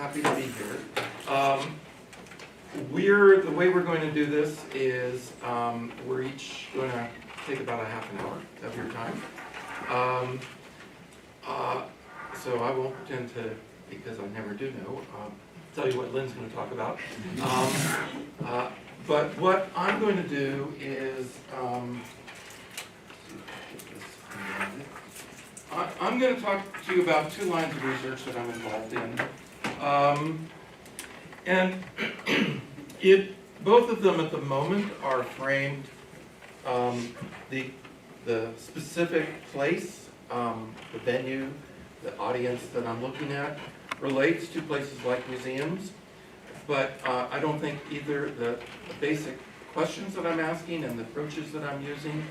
happy to be here. The way we're going to do this is we're each going to take about a half an hour of your time. So I won't pretend to, because I never do know, tell you what Lynn's going to talk about. But what I'm going to do is I'm going to talk to you about two lines of research that I'm involved in. And both of them at the moment are framed, the specific place, the venue, the audience that I'm looking at relates to places like museums, but I don't think either the basic questions that I'm asking and the approaches that I'm using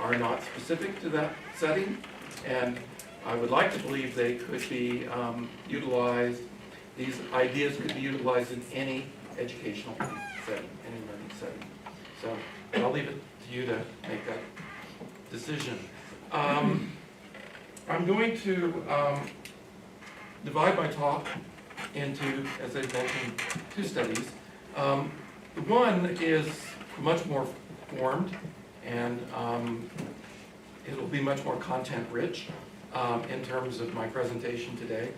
are not specific to that setting, and I would like to believe they could be utilized, these ideas could be utilized in any educational setting, any learning setting. So I'll leave it to you to make that decision. I'm going to divide my talk into, as I mentioned, two studies. One is much more formed, and it'll be much more content-rich in terms of my presentation today.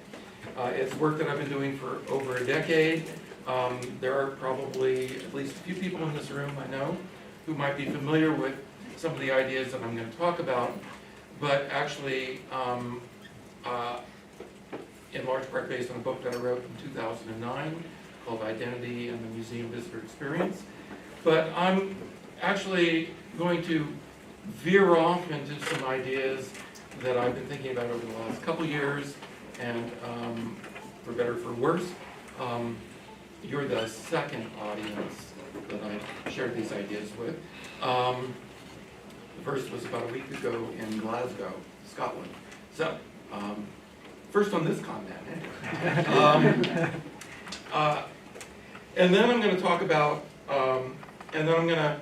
It's work that I've been doing for over a decade. There are probably at least a few people in this room I know who might be familiar with some of the ideas that I'm going to talk about, but actually in large part based on a book that I wrote in 2009 called Identity and the Museum Visitor Experience. But I'm actually going to veer off into some ideas that I've been thinking about over the last couple years, and for better or for worse, you're the second audience that I shared these ideas with. The first was about a week ago in Glasgow, Scotland. So, first on this continent, and then I'm going to talk about, and then I'm going to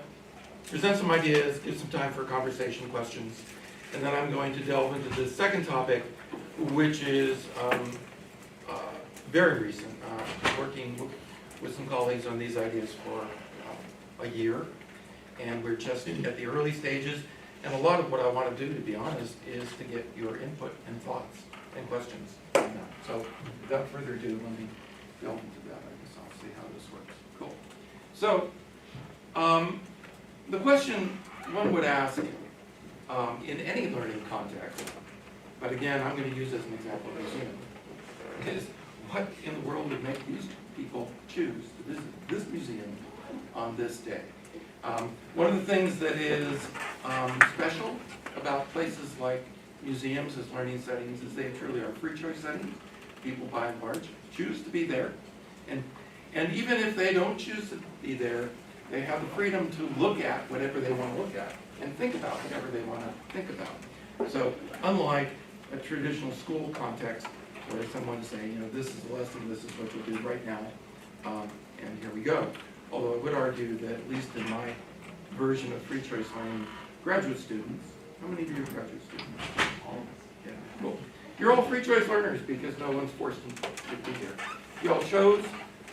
present some ideas, give some time for conversation, questions, and then I'm going to delve into the second topic, which is very recent. Working with some colleagues on these ideas for a year, and we're just at the early stages, and a lot of what I want to do, to be honest, is to get your input and thoughts and questions on that. So without further ado, let me delve into that. I guess I'll see how this works. Cool. So the question one would ask in any learning context, but again, I'm going to use as an example of a museum, is what in the world would make these people choose to visit this museum on this day? One of the things that is special about places like museums as learning settings is they truly are free choice settings. People by and large choose to be there. And even if they don't choose to be there, they have the freedom to look at whatever they want to look at and think about whatever they want to think about. So unlike a traditional school context where someone say, you know, this is the lesson, this is what you'll do right now, and here we go. Although I would argue that at least in my version of free choice learning, graduate students, how many of you are graduate students? All of us. Yeah, cool. You're all free choice learners because no one's forced you to be here. You all chose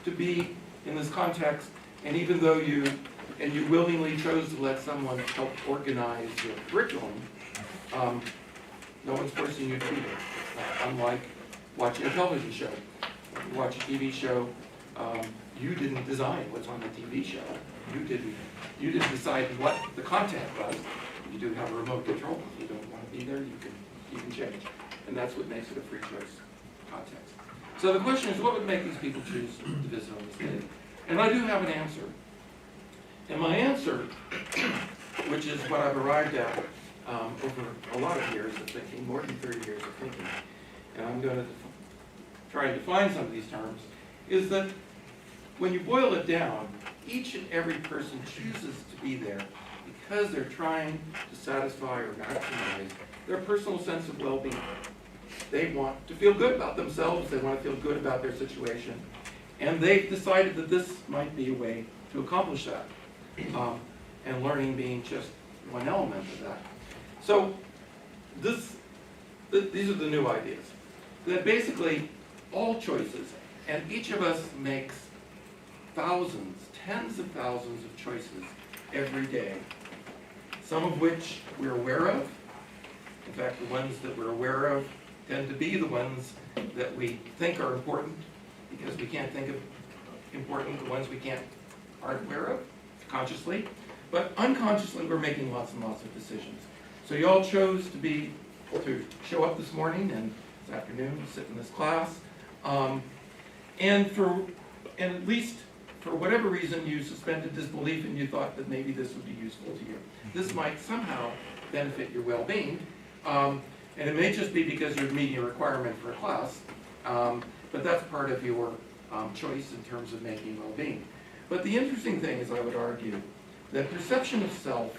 to be in this context, and even though you willingly chose to let someone help organize your curriculum, no one's forcing you to be there. Unlike watching a television show. When you watch a TV show, you didn't design what's on the TV show. You didn't decide what the content was. You do have a remote control. If you don't want to be there, you can change. And that's what makes it a free choice context. So the question is, what would make these people choose to visit on this day? And I do have an answer. And my answer, which is what I've arrived at over a lot of years of thinking, more than 30 years of thinking, and I'm going to try and define some of these terms, is that when you boil it down, each and every person chooses to be there because they're trying to satisfy or maximize their personal sense of well-being. They want to feel good about themselves, they want to feel good about their situation, and they've decided that this might be a way to accomplish that, and learning being just one element of that. So these are the new ideas. That basically all choices And each of us makes thousands, tens of thousands of choices every day, some of which we're aware of. In fact, the ones that we're aware of tend to be the ones that we think are important, because we can't think of the ones we aren't aware of consciously. But unconsciously, we're making lots and lots of decisions. So you all chose to show up this morning and this afternoon, sit in this class. And at least for whatever reason, you suspended disbelief and you thought that maybe this would be useful to you. This might somehow benefit your well-being. And it may just be because you're meeting a requirement for a class, but that's part of your choice in terms of making well-being. But the interesting thing is, I would argue, that perception of self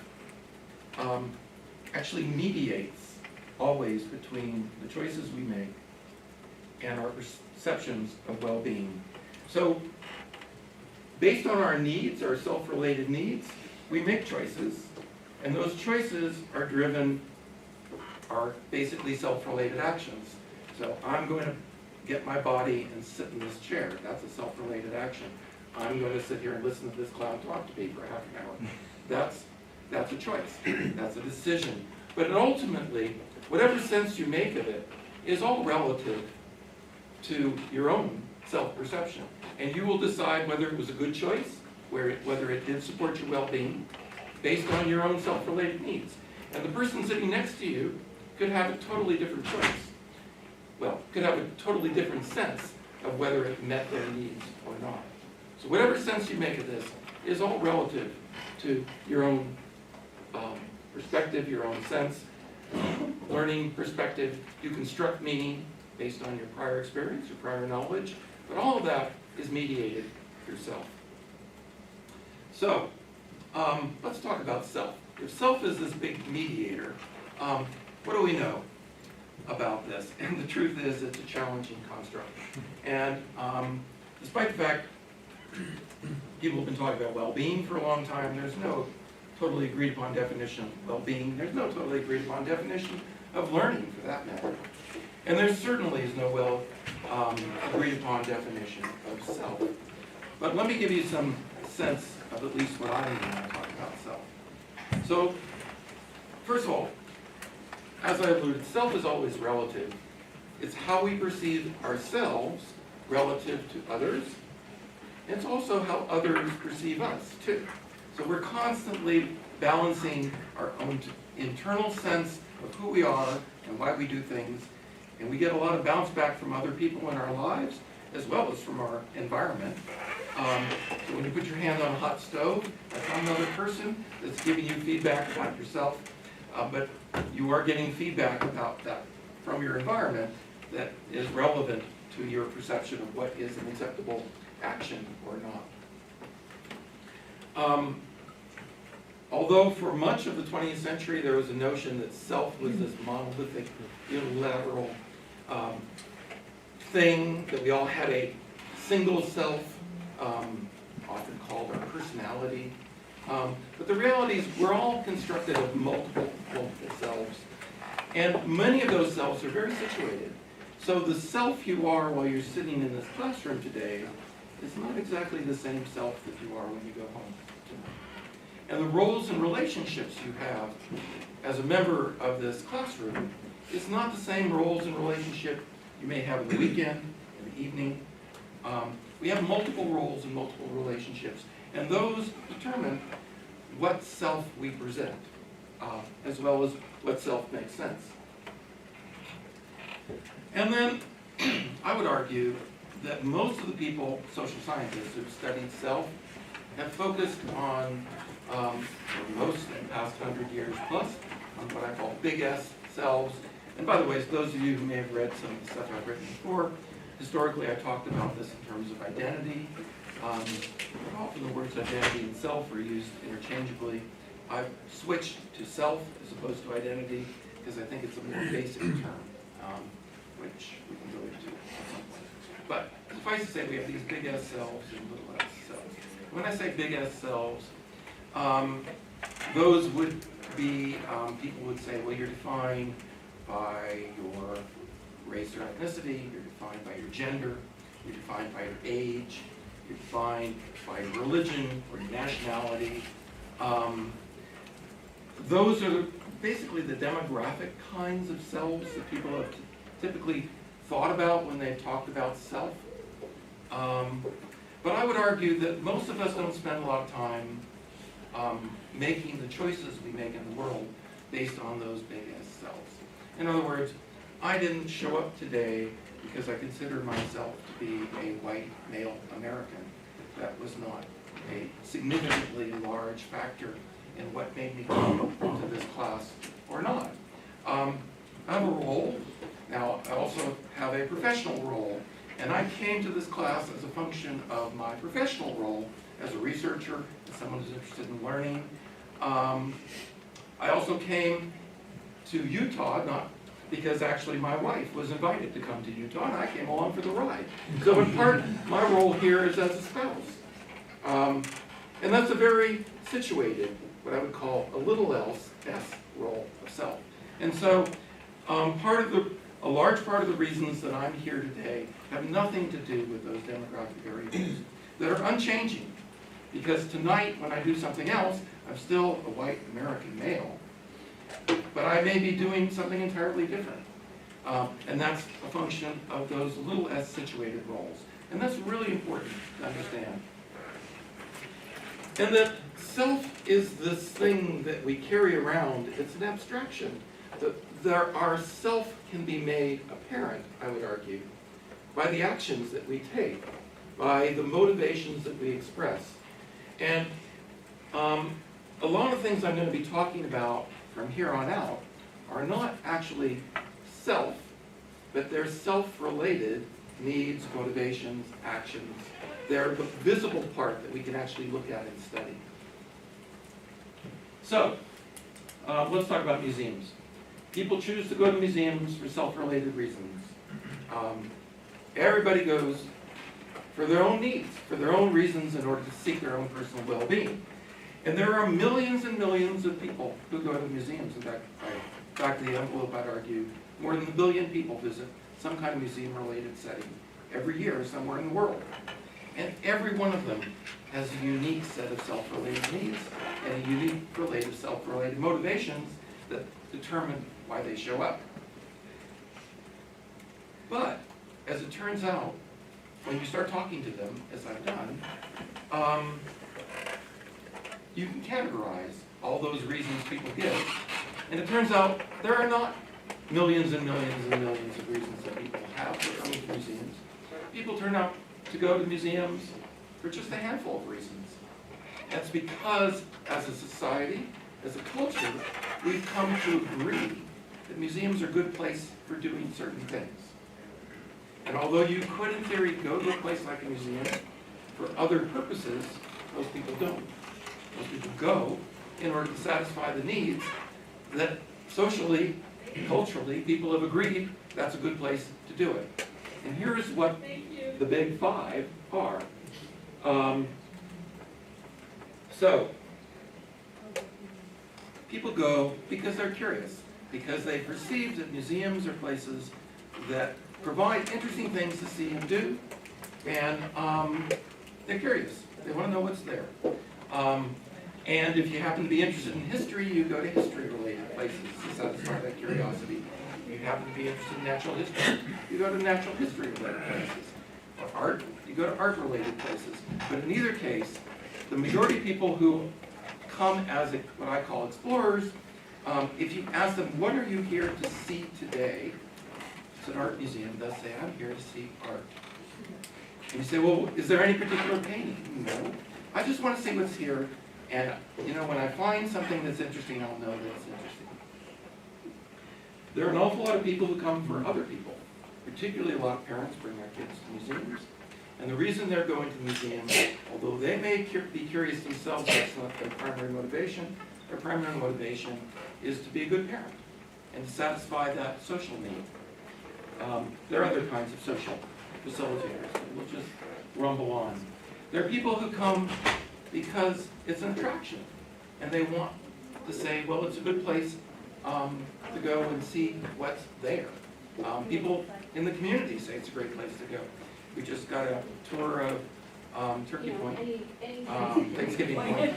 actually mediates always between the choices we make and our perceptions of well-being. So, based on our needs, our self-related needs, we make choices, and those choices are basically self-related actions. So I'm going to get my body and sit in this chair. That's a self-related action. I'm going to sit here and listen to this clown talk to me for half an hour. That's a choice. That's a decision. But ultimately, whatever sense you make of it is all relative to your own self-perception. And you will decide whether it was a good choice, whether it did support your well-being, based on your own self-related needs. And the person sitting next to you could have a totally different choice. Well, could have a totally different sense of whether it met their needs or not. So whatever sense you make of this is all relative to your own perspective, your own sense, learning perspective. You construct meaning based on your prior experience, your prior knowledge, but all of that is mediated through self. So, let's talk about self. If self is this big mediator, what do we know about this? And the truth is, it's a challenging construct. And despite the fact people have been talking about well-being for a long time, there's no totally agreed upon definition of well-being. There's no totally agreed upon definition of learning, for that matter. And there certainly is no well agreed upon definition of self. But let me give you some sense of at least what I mean when I talk about self. So, first of all, as I alluded, self is always relative. It's how we perceive ourselves relative to others. It's also how others perceive us, too. So we're constantly balancing our own internal sense of who we are and why we do things. And we get a lot of bounce back from other people in our lives, as well as from our environment. So when you put your hand on a hot stove, that's another person that's giving you feedback about yourself. But you are getting feedback about that from your environment that is relevant to your perception of what is an acceptable action or not. Although for much of the 20th century there was a notion that self was this monolithic, unilateral thing, that we all had a single self, often called our personality. But the reality is we're all constructed of multiple selves. And many of those selves are very situated. So the self you are while you're sitting in this classroom today is not exactly the same self that you are when you go home tonight. And the roles and relationships you have as a member of this classroom is not the same roles and relationship you may have in the weekend, in the evening. We have multiple roles and multiple relationships, and those determine what self we present, as well as what self makes sense. And then I would argue that most of the people, social scientists, who've studied self have focused on, most in the past 100 years plus, on what I call big S selves. And by the way, those of you who may have read some of the stuff I've written before, historically I talked about this in terms of identity. Often the words identity and self are used interchangeably. I've switched to self as opposed to identity because I think it's a more basic term, which we can go into at some point. But suffice to say, we have these big S selves and little s selves. When I say big S selves, those would be, people would say, well, you're defined by your race or ethnicity, you're defined by your gender, you're defined by your age, you're defined by your religion or your nationality. Those are basically the demographic kinds of selves that people have typically thought about when they've talked about self. But I would argue that most of us don't spend a lot of time making the choices we make in the world based on those big-ass selves. In other words, I didn't show up today because I consider myself to be a white male American. That was not a significantly large factor in what made me come into this class or not. I have a role. Now, I also have a professional role, and I came to this class as a function of my professional role as a researcher, as someone who's interested in learning. I also came to Utah, not because actually my wife was invited to come to Utah, and I came along for the ride. So in part, my role here is as a spouse. And that's a very situated, what I would call a little s role of self. And so a large part of the reasons that I'm here today have nothing to do with those demographic variables that are unchanging. Because tonight, when I do something else, I'm still a white American male, but I may be doing something entirely different. And that's a function of those little s situated roles. And that's really important to understand. And that self is this thing that we carry around. It's an abstraction. Our self can be made apparent, I would argue, by the actions that we take, by the motivations that we express. And a lot of things I'm going to be talking about from here on out are not actually self, but they're self-related needs, motivations, actions. They're the visible part that we can actually look at and study. So, let's talk about museums. People choose to go to museums for self-related reasons. Everybody goes for their own needs, for their own reasons in order to seek their own personal well-being. And there are millions and millions of people who go to museums. In fact, back to the envelope, I'd argue more than 1 billion people visit some kind of museum-related setting every year somewhere in the world. And every one of them has a unique set of self-related needs and a unique self-related motivations that determine why they show up. But, as it turns out, when you start talking to them, as I've done, you can categorize all those reasons people give. And it turns out there are not millions and millions and millions of reasons that people have for coming to museums. People turn out to go to museums for just a handful of reasons. That's because, as a society, as a culture, we've come to agree that museums are a good place for doing certain things. And although you could, in theory, go to a place like a museum for other purposes, most people don't. Most people go in order to satisfy the needs that socially, culturally, people have agreed that's a good place to do it. And here's what the big five are. So, people go because they're curious, because they perceive that museums are places that provide interesting things to see and do, and they're curious. They want to know what's there. And if you happen to be interested in history, you go to history-related places to satisfy that curiosity. If you happen to be interested in natural history, you go to natural history-related places. Or art, you go to art-related places. But in either case, the majority of people who come as what I call explorers, if you ask them, what are you here to see today? It's an art museum. They'll say, I'm here to see art. And you say, well, is there any particular painting? No. I just want to see what's here. And, when I find something that's interesting, I'll know that it's interesting. There are an awful lot of people who come for other people. Particularly a lot of parents bring their kids to museums. And the reason they're going to museums, although they may be curious themselves, that's not their primary motivation. Their primary motivation is to be a good parent and to satisfy that social need. There are other kinds of social facilitators. We'll just rumble on. There are people who come because it's an attraction, and they want to say, well, it's a good place to go and see what's there. People in the community say it's a great place to go. We just got a tour of Turkey Point, Any Thanksgiving Point.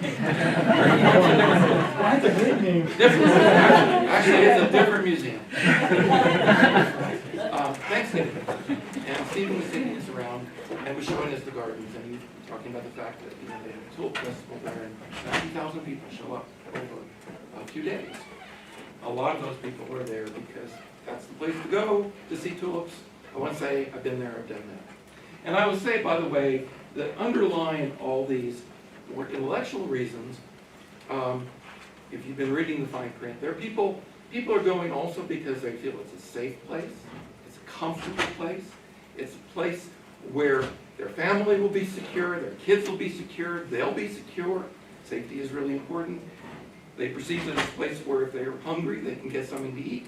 That's a great name. Different, actually, it's a different museum. Thanksgiving. And Stephen was taking us around and was showing us the gardens, and he was talking about the fact that they have a tulip festival there, and 90,000 people show up over a few days. A lot of those people were there because that's the place to go to see tulips. I want to say I've been there, I've done that. And I will say, by the way, that underlying all these more intellectual reasons, if you've been reading the fine print, there are people are going also because they feel it's a safe place, it's a comfortable place, it's a place where their family will be secure, their kids will be secure, they'll be secure. Safety is really important. They perceive it as a place where if they're hungry, they can get something to eat.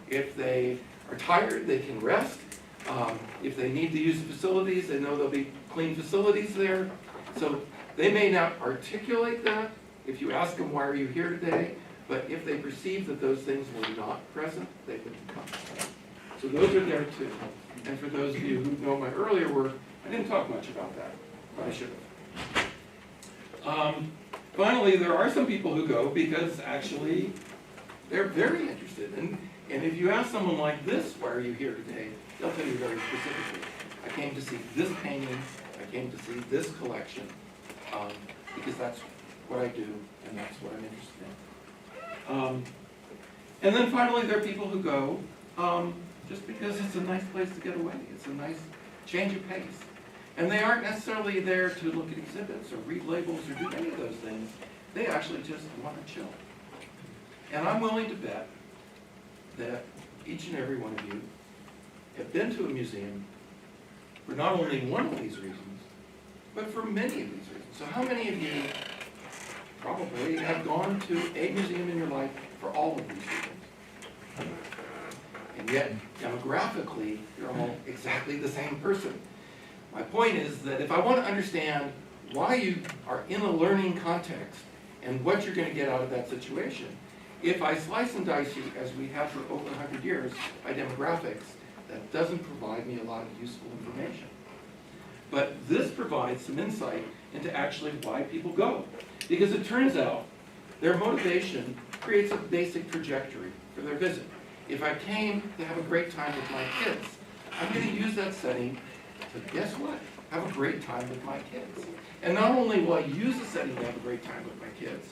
If they are tired, they can rest. If they need to use the facilities, they know there'll be clean facilities there. So they may not articulate that if you ask them, why are you here today? But if they perceive that those things were not present, they wouldn't come. So those are there too. And for those of you who know my earlier work, I didn't talk much about that, but I should have. Finally, there are some people who go because actually they're very interested. And if you ask someone like this, why are you here today? They'll tell you very specifically. I came to see this painting, I came to see this collection, because that's what I do and that's what I'm interested in. And then finally, there are people who go just because it's a nice place to get away. It's a nice change of pace. And they aren't necessarily there to look at exhibits or read labels or do any of those things. They actually just want to chill. And I'm willing to bet that each and every one of you have been to a museum for not only one of these reasons, but for many of these reasons. So how many of you probably have gone to a museum in your life for all of these reasons? And yet, demographically, you're all exactly the same person. My point is that if I want to understand why you are in a learning context and what you're going to get out of that situation, if I slice and dice you, as we have for over 100 years, by demographics, that doesn't provide me a lot of useful information. But this provides some insight into actually why people go. Because it turns out their motivation creates a basic trajectory for their visit. If I came to have a great time with my kids, I'm going to use that setting to, guess what, have a great time with my kids. And not only will I use the setting to have a great time with my kids,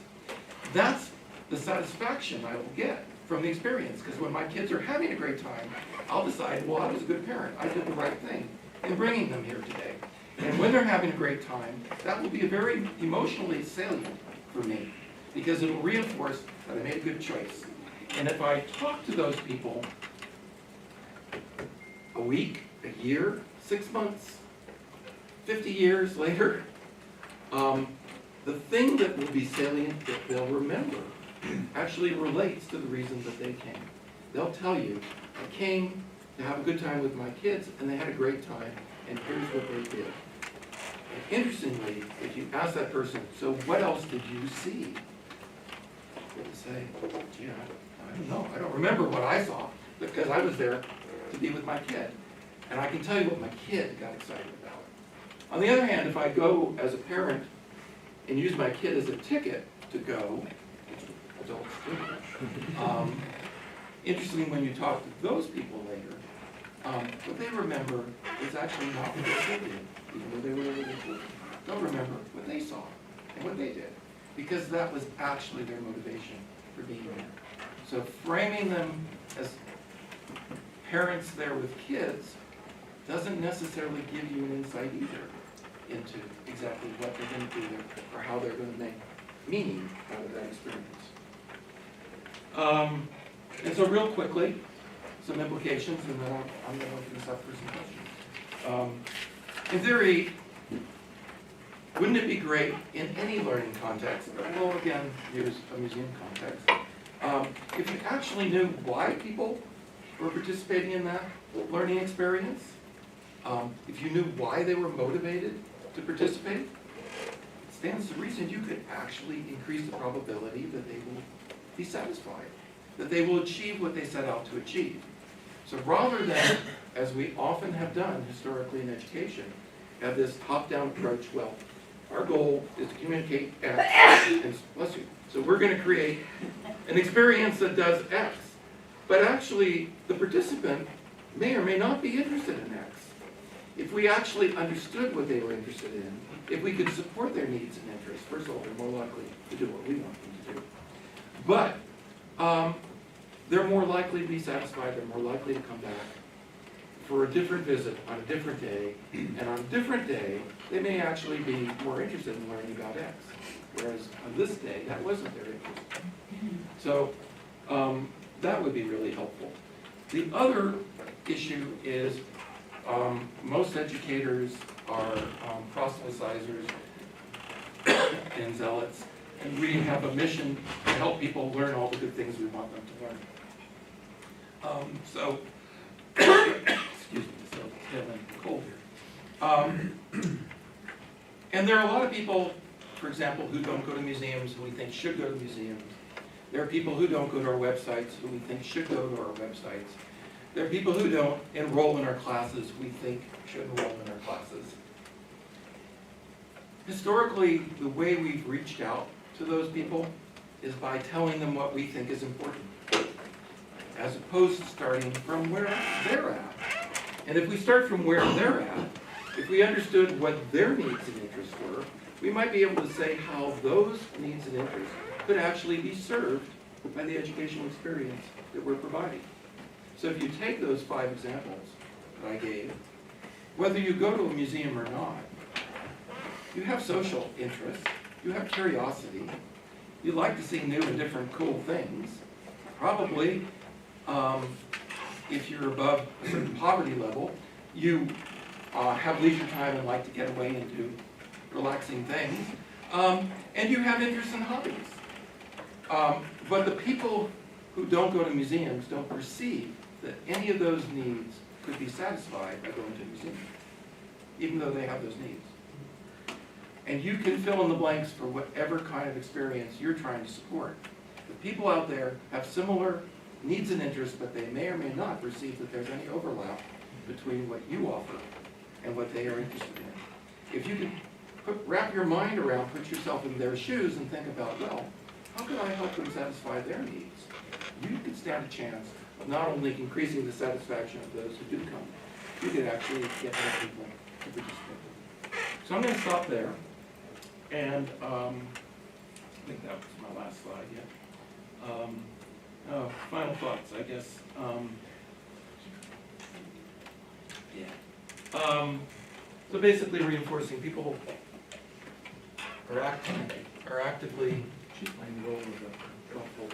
that's the satisfaction I will get from the experience. Because when my kids are having a great time, I'll decide, well, I was a good parent. I did the right thing in bringing them here today. And when they're having a great time, that will be a very emotionally salient for me, because it'll reinforce that I made a good choice. And if I talk to those people a week, a year, 6 months, 50 years later, the thing that will be salient that they'll remember actually relates to the reason that they came. They'll tell you, I came to have a good time with my kids, and they had a great time, and here's what they did. And interestingly, if you ask that person, so what else did you see? They'll say, gee, I don't know. I don't remember what I saw, because I was there to be with my kid. And I can tell you what my kid got excited about. On the other hand, if I go as a parent and use my kid as a ticket to go, adults do, interestingly, when you talk to those people later, what they remember is actually not what they did, even though they were really good. They'll remember what they saw and what they did, because that was actually their motivation for being there. So framing them as parents there with kids doesn't necessarily give you an insight either into exactly what they're going to do there or how they're going to make meaning out of that experience. And so real quickly, some implications, and then I'm going to open this up for some questions. In theory, wouldn't it be great in any learning context, but we'll again use a museum context, if you actually knew why people were participating in that learning experience, if you knew why they were motivated to participate, it stands to reason you could actually increase the probability that they will be satisfied, that they will achieve what they set out to achieve. So rather than, as we often have done historically in education, have this top-down approach, well, our goal is to communicate X, and bless you. So we're going to create an experience that does X. But actually, the participant may or may not be interested in X. If we actually understood what they were interested in, if we could support their needs and interests, first of all, they're more likely to do what we want them to do. But they're more likely to be satisfied, they're more likely to come back for a different visit on a different day, and on a different day, they may actually be more interested in learning about X. Whereas on this day, that wasn't their interest. So that would be really helpful. The other issue is most educators are proselytizers and zealots, and we have a mission to help people learn all the good things we want them to learn. Excuse me, so it's getting cold here. And there are a lot of people, for example, who don't go to museums who we think should go to museums. There are people who don't go to our websites who we think should go to our websites. There are people who don't enroll in our classes we think should enroll in our classes. Historically, the way we've reached out to those people is by telling them what we think is important, as opposed to starting from where they're at. And if we start from where they're at, if we understood what their needs and interests were, we might be able to say how those needs and interests could actually be served by the educational experience that we're providing. So if you take those 5 examples that I gave, whether you go to a museum or not, you have social interests, you have curiosity, you like to see new and different cool things. Probably, if you're above a certain poverty level, you have leisure time and like to get away and do relaxing things, and you have interests and hobbies. But the people who don't go to museums don't perceive that any of those needs could be satisfied by going to a museum, even though they have those needs. And you can fill in the blanks for whatever kind of experience you're trying to support. The people out there have similar needs and interests, but they may or may not perceive that there's any overlap between what you offer and what they are interested in. If you can wrap your mind around, put yourself in their shoes and think about, well, how can I help them satisfy their needs? You could stand a chance of not only increasing the satisfaction of those who do come, you could actually get more people to participate. So I'm going to stop there. And I think that was my last slide yet. Final thoughts, I guess. So basically reinforcing people are actively, she's playing the role of a helpful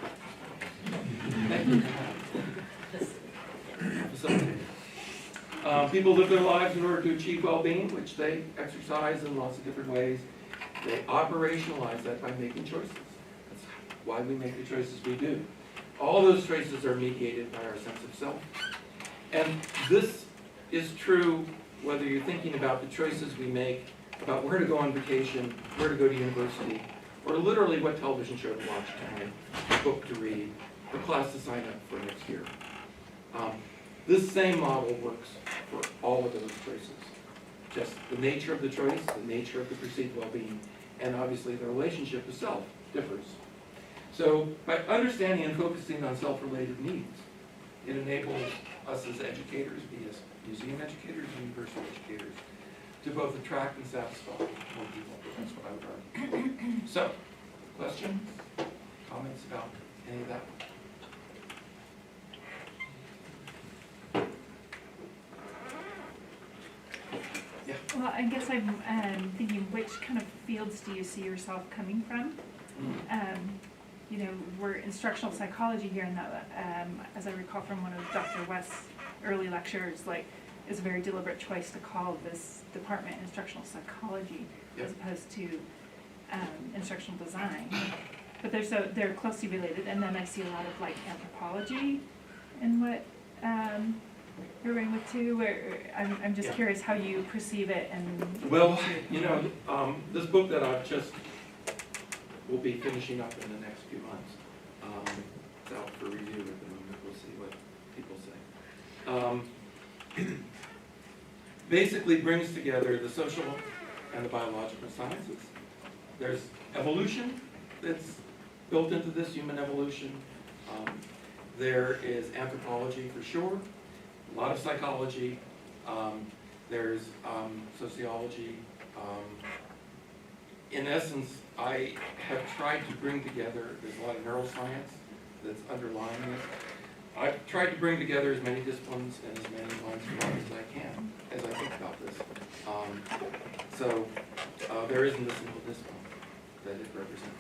facilitator. People live their lives in order to achieve well-being, which they exercise in lots of different ways. They operationalize that by making choices. That's why we make the choices we do. All those choices are mediated by our sense of self. And this is true whether you're thinking about the choices we make about where to go on vacation, where to go to university, or literally what television show to watch tonight, book to read, or class to sign up for next year. This same model works for all of those choices. Just the nature of the choice, the nature of the perceived well-being, and obviously the relationship to self differs. So by understanding and focusing on self-related needs, it enables us as educators, be as museum educators and university educators, to both attract and satisfy more people. That's what I would argue. So, questions, comments about any of that? Yeah. Well, I guess I'm thinking, which kind of fields do you see yourself coming from? You know, we're instructional psychology here, and that, as I recall from one of Dr. West's early lectures, like, it's a very deliberate choice to call this department instructional psychology, Yep. as opposed to instructional design. But they're closely related, and then I see a lot of like anthropology in what you're going with too. Where I'm just curious how you perceive it. And well, you know, this book that I've just will be finishing up in the next few months. It's out for review at the moment. We'll see what people say. basically brings together the social and the biological sciences. There's evolution that's built into this, human evolution. There is anthropology for sure, a lot of psychology. There's sociology. In essence, I have tried to bring together, there's a lot of neuroscience that's underlying this. I've tried to bring together as many disciplines and as many lines of thought as I can as I think about this. So there isn't a single discipline that it represents.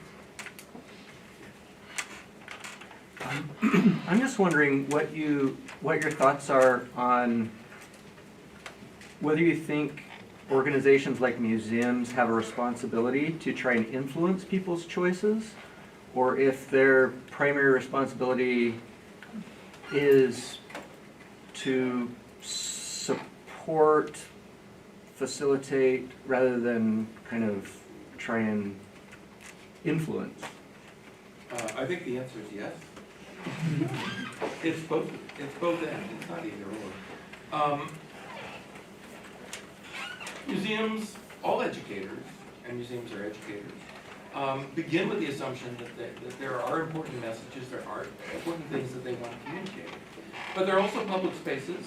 I'm just wondering what your thoughts are on whether you think organizations like museums have a responsibility to try and influence people's choices, or if their primary responsibility is to support, facilitate, rather than kind of try and influence. I think the answer is yes. It's both and. It's not either or. Museums, all educators, and museums are educators, begin with the assumption that there are important messages, there are important things that they want to communicate. But they're also public spaces,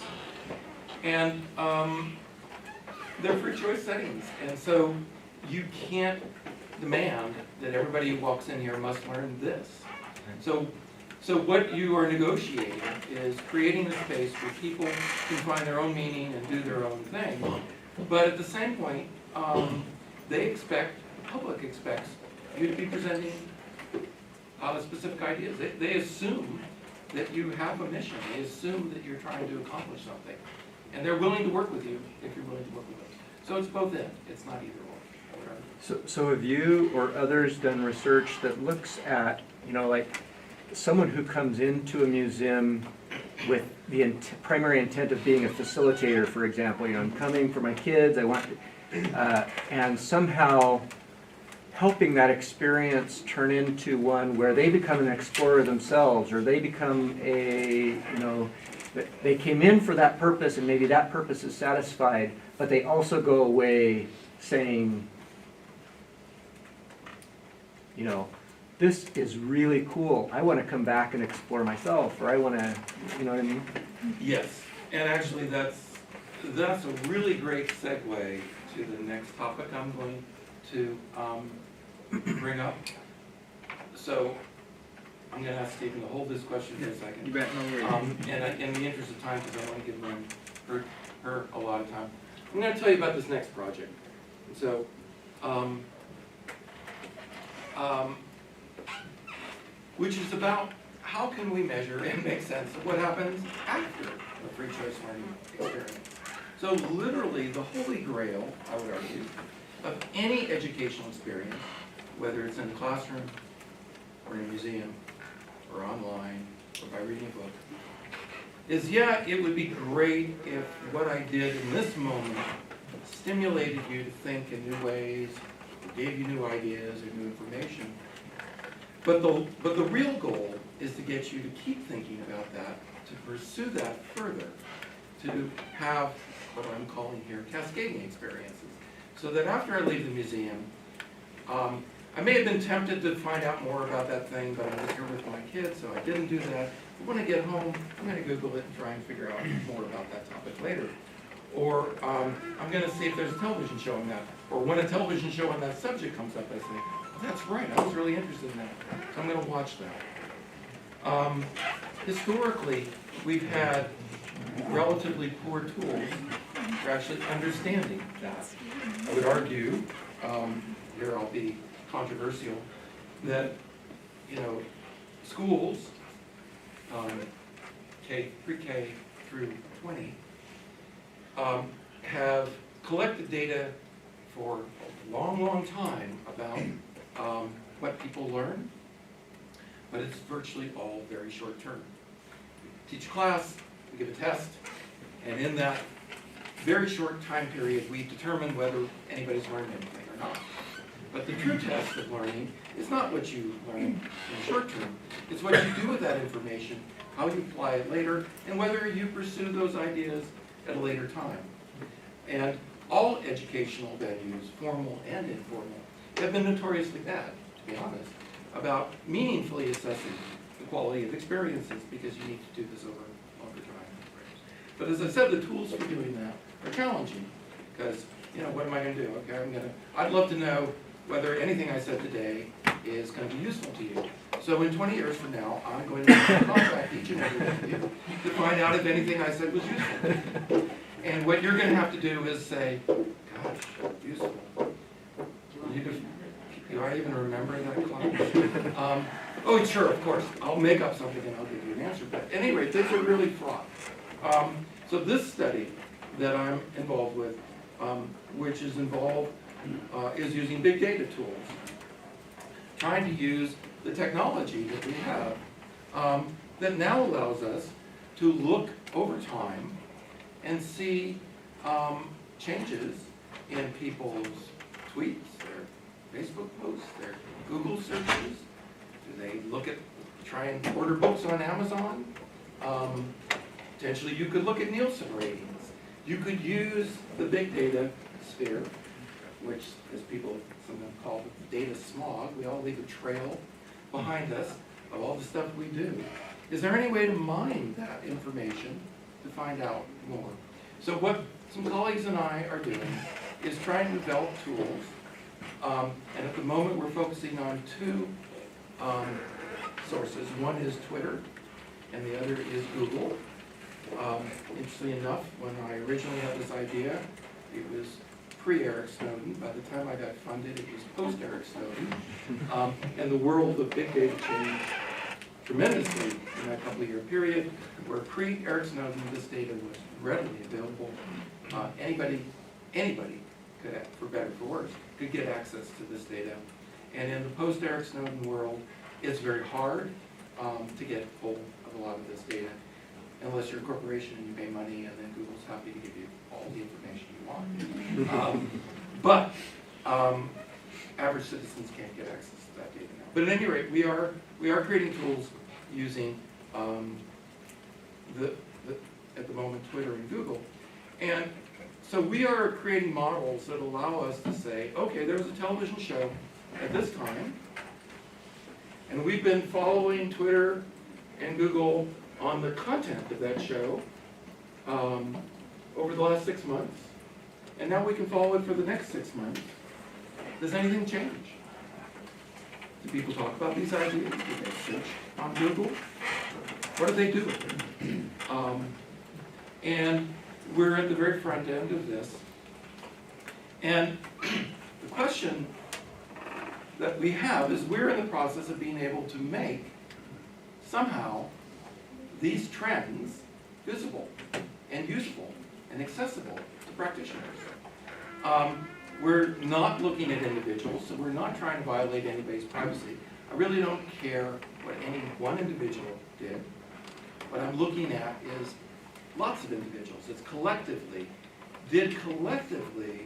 and they're free choice settings. And so you can't demand that everybody who walks in here must learn this. So what you are negotiating is creating a space where people can find their own meaning and do their own thing. But at the same point, the public expects you to be presenting specific ideas. They assume that you have a mission. They assume that you're trying to accomplish something. And they're willing to work with you if you're willing to work with them. So it's both in. It's not either or. So have you or others done research that looks at, like someone who comes into a museum with the primary intent of being a facilitator, for example, I'm coming for my kids, I want to, and somehow helping that experience turn into one where they become an explorer themselves, or they become they came in for that purpose and maybe that purpose is satisfied, but they also go away saying, this is really cool. I want to come back and explore myself, or I want to, you know what I mean? Yes, and actually that's a really great segue to the next topic I'm going to bring up. So I'm going to ask Stephen to hold this question for a second. You bet, no worries. And in the interest of time, because I want to give her a lot of time, I'm going to tell you about this next project. So, which is about how can we measure and make sense of what happens after a free choice learning experience. So literally the holy grail, I would argue, of any educational experience, whether it's in the classroom or in a museum or online or by reading a book, is it would be great if what I did in this moment stimulated you to think in new ways, or gave you new ideas or new information. But the real goal is to get you to keep thinking about that, to pursue that further, to have what I'm calling here cascading experiences. So that after I leave the museum, I may have been tempted to find out more about that thing, but I was here with my kids, so I didn't do that. But when I get home, I'm going to Google it and try and figure out more about that topic later. Or I'm going to see if there's a television show on that. Or when a television show on that subject comes up, I say, oh, that's right, I was really interested in that. So I'm going to watch that. Historically, we've had relatively poor tools for actually understanding that. I would argue, here I'll be controversial, that schools, pre-K through 20, have collected data for a long, long time about what people learn, but it's virtually all very short term. We teach a class, we give a test, and in that very short time period, we determine whether anybody's learned anything or not. But the true test of learning is not what you learn in the short term. It's what you do with that information how you apply it later, and whether you pursue those ideas at a later time. And all educational venues, formal and informal, have been notoriously bad, to be honest, about meaningfully assessing the quality of experiences, because you need to do this over longer time frames. But as I said, the tools for doing that are challenging, because, what am I going to do? Okay, I'd love to know whether anything I said today is going to be useful to you. So in 20 years from now, I'm going to contact each and every one of you to find out if anything I said was useful. And what you're going to have to do is say, gosh, useful. Do I even remember that class? Oh, sure, of course. I'll make up something and I'll give you an answer. But at any rate, these are really fraught. So this study that I'm involved with, which is is using big data tools, trying to use the technology that we have that now allows us to look over time and see changes in people's tweets, their Facebook posts, their Google searches. Do they try and order books on Amazon? Potentially you could look at Nielsen ratings. You could use the big data sphere, which, as people sometimes call it, data smog. We all leave a trail behind us of all the stuff we do. Is there any way to mine that information to find out more? So what some colleagues and I are doing is trying to develop tools, and at the moment we're focusing on two sources. One is Twitter, and the other is Google. Interestingly enough, when I originally had this idea, it was pre-Eric Snowden. By the time I got funded, it was post-Eric Snowden. And the world of big data changed tremendously in that couple-year period, where pre-Eric Snowden, this data was readily available. Anybody could, for better or for worse, could get access to this data. And in the post-Eric Snowden world, it's very hard to get hold of a lot of this data, unless you're a corporation and you pay money, and then Google's happy to give you all the information you want. But average citizens can't get access to that data now. But at any rate, we are creating tools using at the moment Twitter and Google, and so we are creating models that allow us to say, okay, there was a television show at this time, and we've been following Twitter and Google on the content of that show over the last 6 months, and now we can follow it for the next 6 months. Does anything change? Do people talk about these ideas? Do they search on Google? What do they do with it? And we're at the very front end of this. And the question that we have is we're in the process of being able to make somehow these trends visible and useful and accessible to practitioners. We're not looking at individuals, so we're not trying to violate anybody's privacy. I really don't care what any one individual did. What I'm looking at is lots of individuals. It's collectively, did collectively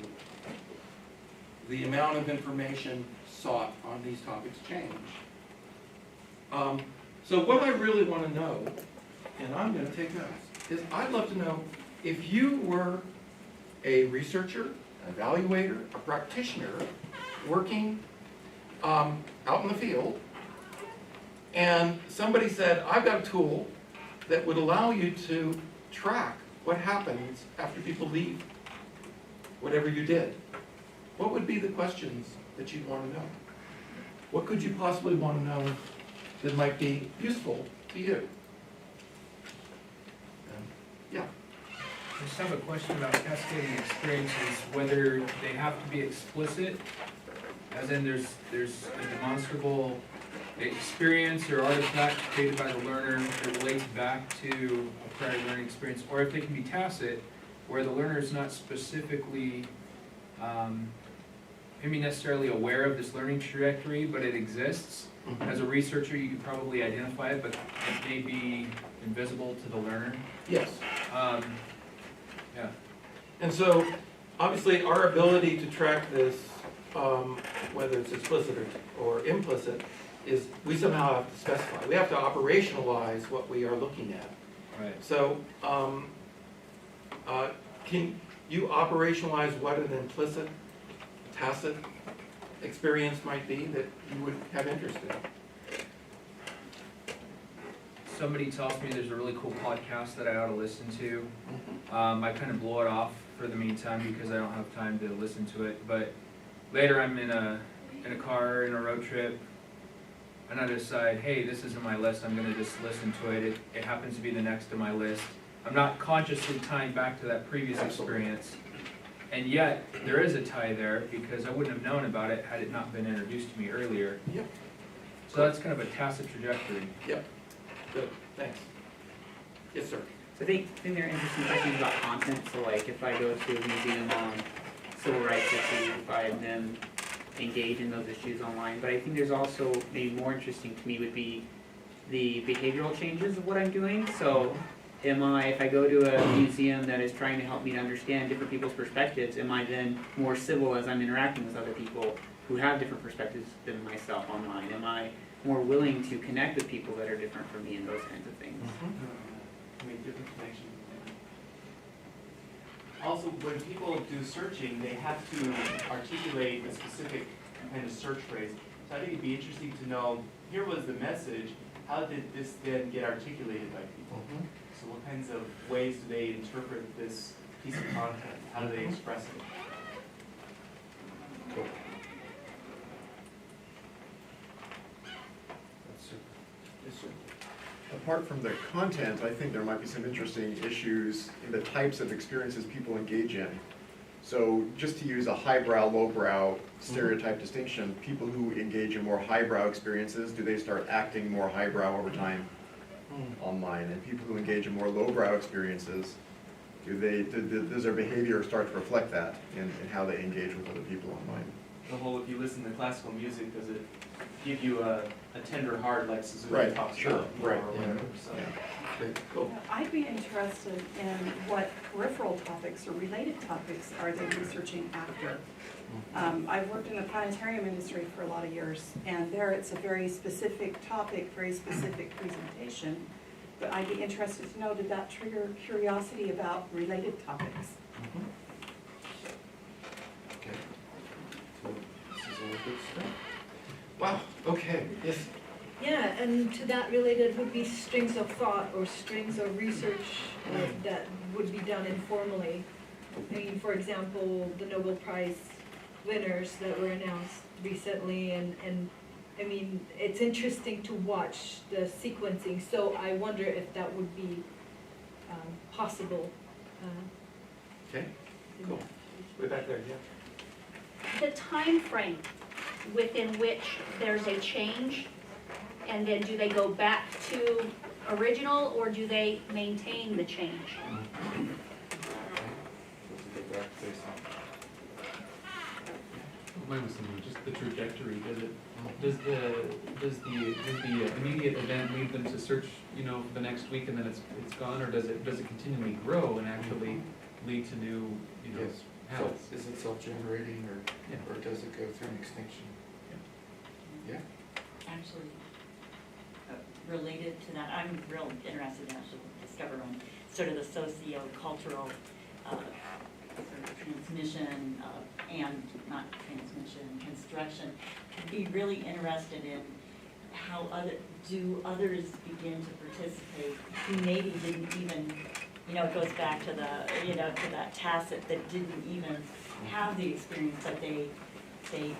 the amount of information sought on these topics change? So what I really want to know, and I'm going to take notes, is I'd love to know if you were a researcher, an evaluator, a practitioner working out in the field, and somebody said, I've got a tool that would allow you to track what happens after people leave whatever you did. What would be the questions that you'd want to know? What could you possibly want to know that might be useful to you? Yeah. I just have a question about cascading experiences, whether they have to be explicit, as in there's a demonstrable experience or artifact created by the learner that relates back to a prior learning experience, or if they can be tacit, where the learner is not specifically maybe necessarily aware of this learning trajectory, but it exists. Mm-hmm. As a researcher, you could probably identify it, but it may be invisible to the learner. Yes. Yeah. And so, obviously, our ability to track this, whether it's explicit or implicit, is we somehow have to specify. We have to operationalize what we are looking at. Right. So, can you operationalize what an implicit, tacit experience might be that you would have interest in? Somebody tells me there's a really cool podcast that I ought to listen to. I kind of blow it off for the meantime because I don't have time to listen to it. But later I'm in a car, in a road trip, and I decide, hey, this isn't my list, I'm gonna just listen to it. It happens to be the next on my list. I'm not consciously tying back to that previous experience. And yet, there is a tie there because I wouldn't have known about it had it not been introduced to me earlier. Yep. So that's kind of a tacit trajectory. Yep. Good, thanks. Yes, sir. So I think there are interesting questions about content. So like if I go to a museum on civil rights issues, if I then engage in those issues online. But I think there's also maybe more interesting to me would be the behavioral changes of what I'm doing. So if I go to a museum that is trying to help me to understand different people's perspectives, am I then more civil as I'm interacting with other people who have different perspectives than myself online? Am I more willing to connect with people that are different from me and those kinds of things? Make different connections. Also, when people do searching, they have to articulate a specific kind of search phrase. So I think it'd be interesting to know, here was the message, how did this then get articulated by people? So what kinds of ways do they interpret this piece of content? How do they express it? Cool. Yes, sir. Apart from the content, I think there might be some interesting issues in the types of experiences people engage in. So just to use a highbrow, lowbrow stereotype distinction, people who engage in more highbrow experiences, do they start acting more highbrow over time online? And people who engage in more lowbrow experiences, does their behavior start to reflect that in how they engage with other people online? The whole, if you listen to classical music, does it give you a tender heart like Suzuki Right, talks sure, about? right, Or yeah. whatever, so. Okay, cool. I'd be interested in what peripheral topics or related topics are they researching after. I've worked in the planetarium industry for a lot of years, and there it's a very specific topic, very specific presentation. But I'd be interested to know, did that trigger curiosity about related topics? Okay. So this is all good stuff. Wow, okay, yes. Yeah, and to that related would be strings of thought or strings of research that would be done informally. I mean, for example, the Nobel Prize winners that were announced recently, and I mean, it's interesting to watch the sequencing, so I wonder if that would be possible. Okay, cool. Way back there, yeah. The time frame within which there's a change, and then do they go back to original, or do they maintain the change? Mine was similar, just the trajectory. Does the immediate event lead them to search, the next week and then it's gone, or does it continually grow and actually lead to new, Yes. So habits? is it self-generating or does it go through an extinction? Yeah? Actually, related to that, I'm real interested in actually discovering sort of the socio-cultural sort of transmission and not transmission, construction. I'd be really interested in how others begin to participate who maybe didn't even, it goes back to to that tacit that didn't even have the experience, but they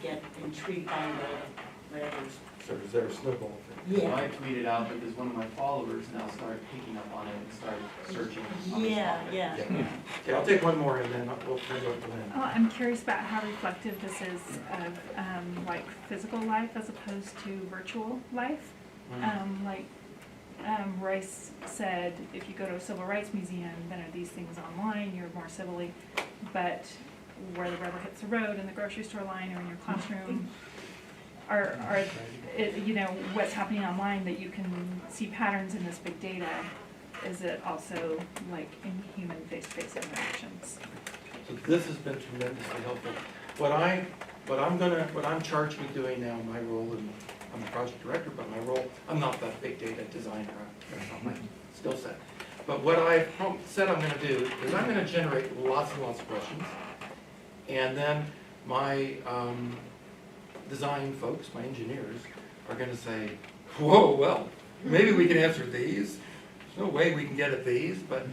get intrigued by the whatever. So is there a snowball thing? So I tweeted out that there's one of my followers now started picking up on it and started searching on this topic. Yeah. Okay, I'll take one more and then we'll go to Lynn. Oh, I'm curious about how reflective this is of like physical life as opposed to virtual life. Royce said, if you go to a civil rights museum, then are these things online, you're more civilly, but where the rubber hits the road in the grocery store line or in your classroom, what's happening online that you can see patterns in this big data, is it also like in human face-to-face interactions? So this has been tremendously helpful. What I'm charged with doing now, my role in I'm the project director, but my role, I'm not the big data designer, that's not my skill set. But what I said I'm gonna do is I'm gonna generate lots and lots of questions, and then my design folks, my engineers, are gonna say, whoa, well, maybe we can answer these. There's no way we can get at these, but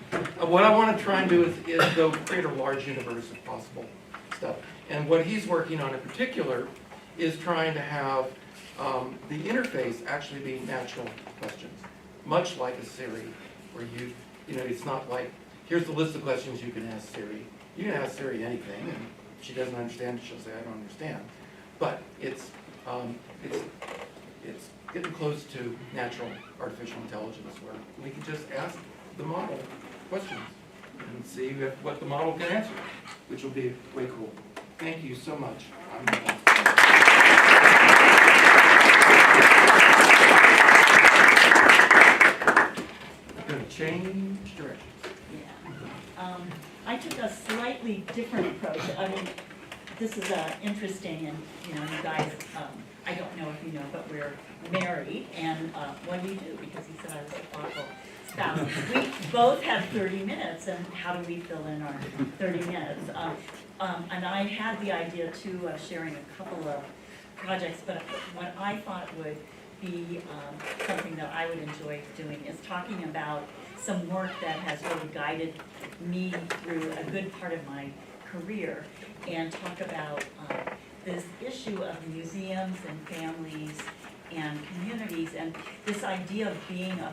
what I want to try and do is go create a large universe of possible stuff. And what he's working on in particular is trying to have the interface actually be natural questions, much like a Siri, where you know, it's not like, here's the list of questions you can ask Siri. You can ask Siri anything, and if she doesn't understand, she'll say, I don't understand. But it's getting close to natural artificial intelligence, where we can just ask the model questions and see what the model can answer, which will be way cool. Thank you so much. I'm going to change directions. Yeah. I took a slightly different approach. I mean, this is interesting, and you know, you guys, I don't know if you know, but we're married, and what do we do? Because he said I was a thoughtful spouse. We both have 30 minutes, and how do we fill in our 30 minutes? And I had the idea too of sharing a couple of projects, but what I thought would be something that I would enjoy doing is talking about some work that has really guided me through a good part of my career, and talk about this issue of museums and families and communities, and this idea of being a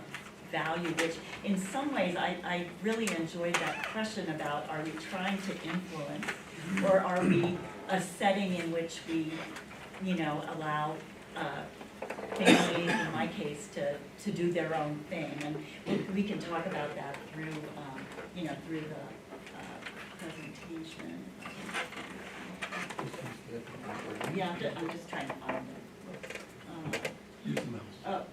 value, which in some ways I really enjoyed that question about, are we trying to influence, or are we a setting in which we, you know, allow families, in my case, to do their own thing, and we can talk about that through, you know, through the presentation. Yeah, I'm just trying to find it. Use the mouse. Oh,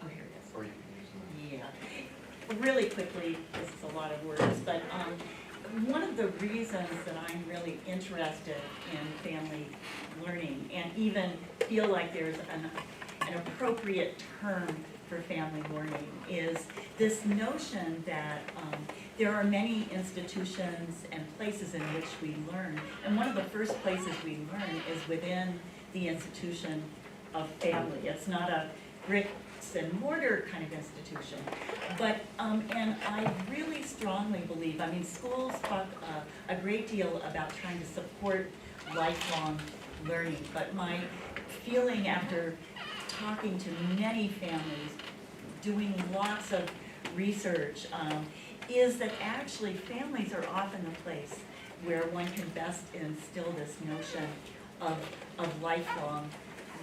here it is. Or you can use the mouse. Yeah. Really quickly, this is a lot of words, but one of the reasons that I'm really interested in family learning, and even feel like there's an appropriate term for family learning, is this notion that there are many institutions and places in which we learn, and one of the first places we learn is within the institution of family. It's not a bricks and mortar kind of institution, but and I really strongly believe, I mean, schools talk a great deal about trying to support lifelong learning, but my feeling after talking to many families, doing lots of research, is that actually families are often the place where one can best instill this notion of lifelong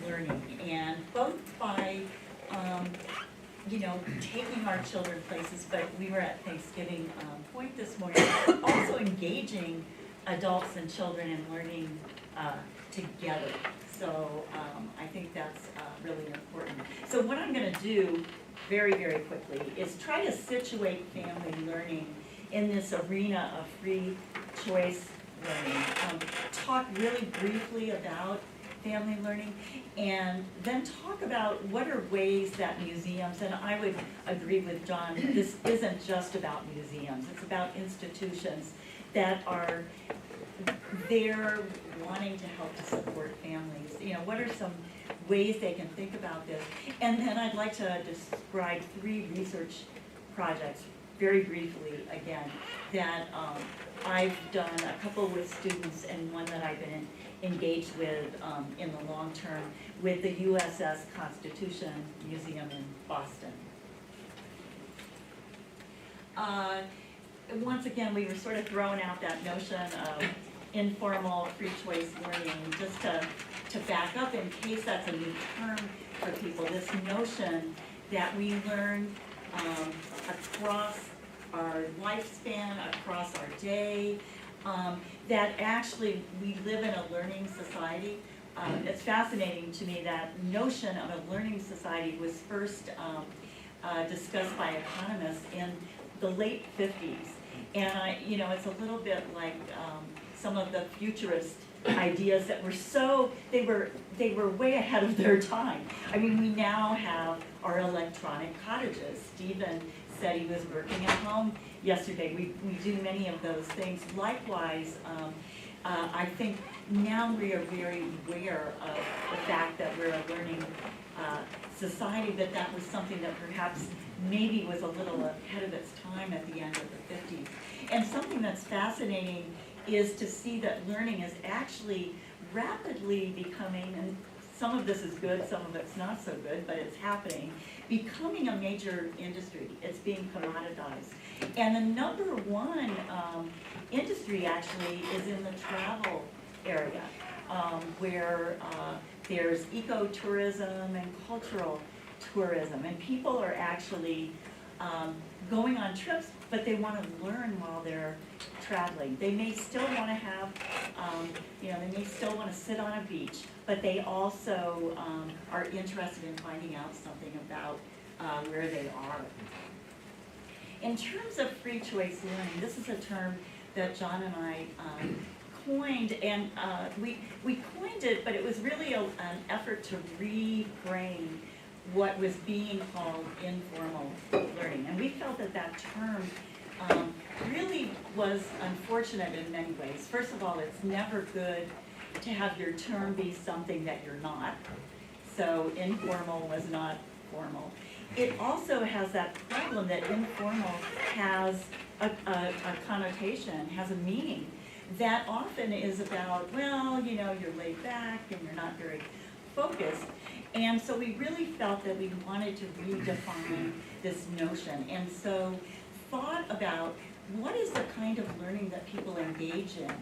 learning, and both by you know, taking our children places, but we were at Thanksgiving Point this morning, also engaging adults and children in learning together. So I think that's really important. So what I'm going to do very, very quickly is try to situate family learning in this arena of free choice learning. Talk really briefly about family learning, and then talk about what are ways that museums, and I would agree with John, this isn't just about museums, it's about institutions that are there wanting to help to support families. You know, what are some ways they can think about this? And then I'd like to describe 3 research projects very briefly again that I've done, a couple with students and one that I've been engaged with in the long term with the USS Constitution Museum in Boston. Once again, we were sort of throwing out that notion of informal free choice learning, just to back up in case that's a new term for people, this notion that we learn across our lifespan, across our day, that actually we live in a learning society. It's fascinating to me that notion of a learning society was first discussed by economists in the late 50s. And you know, it's a little bit like some of the futurist ideas that were they were way ahead of their time. I mean, we now have our electronic cottages. Stephen said he was working at home yesterday. We do many of those things. Likewise, I think now we are very aware of the fact that we're a learning society, that was something that perhaps maybe was a little ahead of its time at the end of the 50s. And something that's fascinating is to see that learning is actually rapidly becoming, and some of this is good, some of it's not so good, but it's happening, becoming a major industry. It's being commoditized. And the number one industry actually is in the travel area, where there's ecotourism and cultural tourism. And people are actually going on trips, but they want to learn while they're traveling. They may still want to have, they may still want to sit on a beach, but they also are interested in finding out something about where they are. In terms of free choice learning, this is a term that John and I coined, and we coined it, but it was really an effort to reframe what was being called informal learning. And we felt that term really was unfortunate in many ways. First of all, it's never good to have your term be something that you're not. So informal was not formal. It also has that problem that informal has a connotation, has a meaning that often is about, well, you're laid back and you're not very focused. And so we really felt that we wanted to redefine this notion. And so thought about what is the kind of learning that people engage in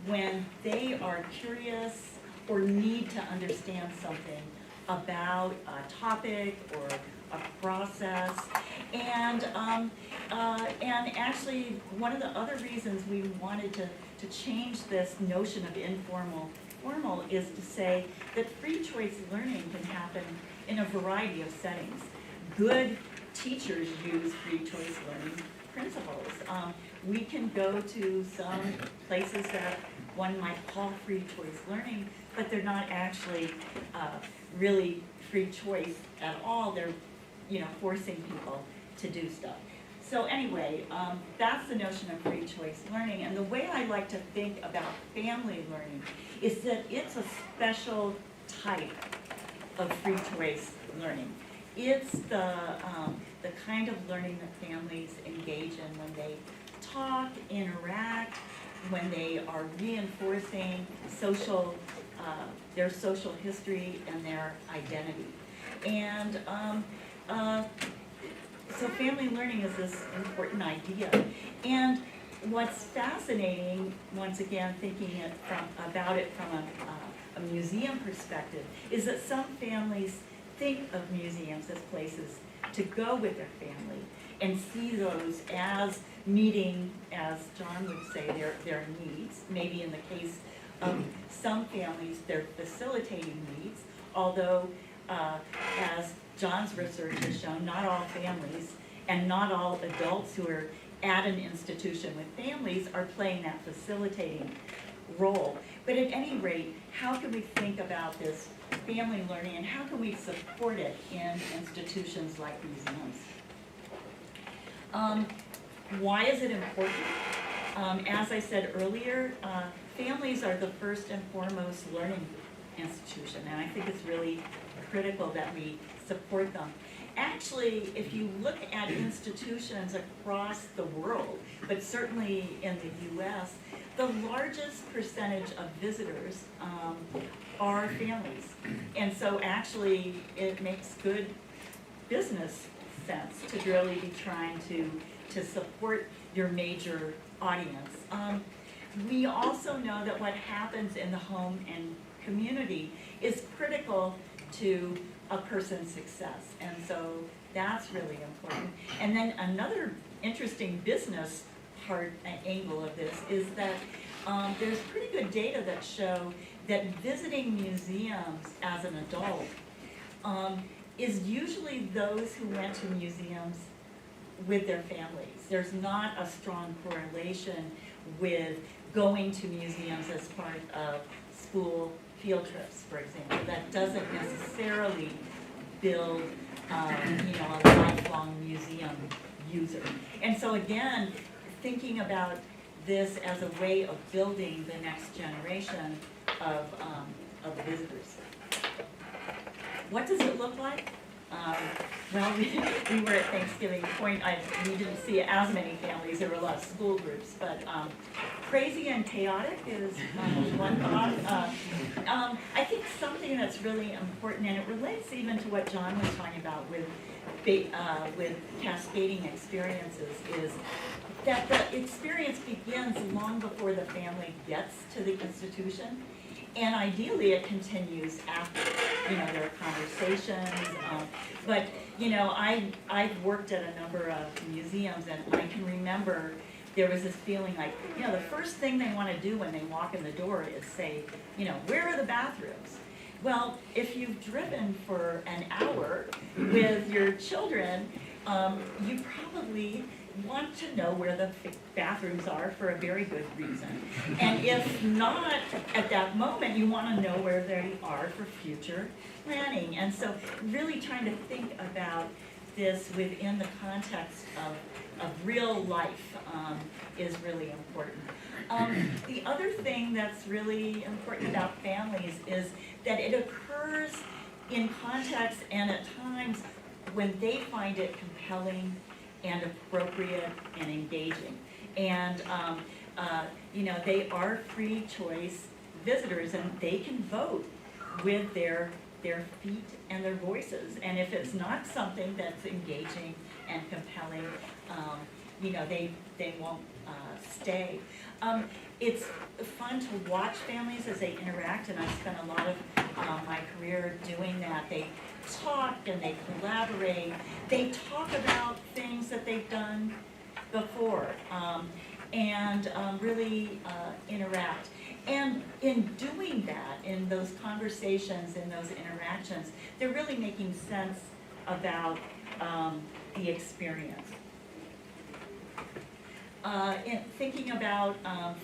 when they are curious or need to understand something about a topic or a process. And actually, one of the other reasons we wanted to change this notion of informal formal is to say that free choice learning can happen in a variety of settings. Good teachers use free choice learning principles. We can go to some places that one might call free choice learning, but they're not actually really free choice at all. They're forcing people to do stuff. So anyway, that's the notion of free choice learning. And the way I like to think about family learning is that it's a special type of free choice learning. It's the kind of learning that families engage in when they talk, interact, when they are reinforcing their social history and their identity. And so family learning is this important idea. And what's fascinating, once again, thinking about it from a museum perspective, is that some families think of museums as places to go with their family and see those as meeting, as John would say, their needs. Maybe in the case of some families, they're facilitating needs, although as John's research has shown, not all families and not all adults who are at an institution with families are playing that facilitating role. But at any rate, how can we think about this family learning and how can we support it in institutions like museums? Why is it important? As I said earlier, families are the first and foremost learning institution, and I think it's really critical that we support them. Actually, if you look at institutions across the world, but certainly in the US, the largest percentage of visitors are families. And so actually, it makes good business sense to really be trying to support your major audience. We also know that what happens in the home and community is critical to a person's success, and so that's really important. And then another interesting business angle of this is that there's pretty good data that show that visiting museums as an adult is usually those who went to museums with their families. There's not a strong correlation with going to museums as part of school field trips, for example. That doesn't necessarily build, a lifelong museum user. And so again, thinking about this as a way of building the next generation of visitors. What does it look like? Well, we were at Thanksgiving Point. We didn't see as many families. There were a lot of school groups, but crazy and chaotic is one thought. I think something that's really important, and it relates even to what John was talking about with cascading experiences, is that the experience begins long before the family gets to the institution. And ideally, it continues after, there are conversations. But, I've worked at a number of museums, and I can remember there was this feeling like, the first thing they want to do when they walk in the door is say, where are the bathrooms? Well, if you've driven for an hour with your children, you probably want to know where the bathrooms are for a very good reason. And if not at that moment, you want to know where they are for future planning. And so really trying to think about this within the context of real life is really important. The other thing that's really important about families is that it occurs in context and at times when they find it compelling and appropriate and engaging. And, they are free choice visitors, and they can vote with their feet and their voices. And if it's not something that's engaging and compelling, they won't stay. It's fun to watch families as they interact, and I've spent a lot of my career doing that. They talk and they collaborate. They talk about things that they've done before and really interact. And in doing that, in those conversations, in those interactions, they're really making sense about the experience. In thinking about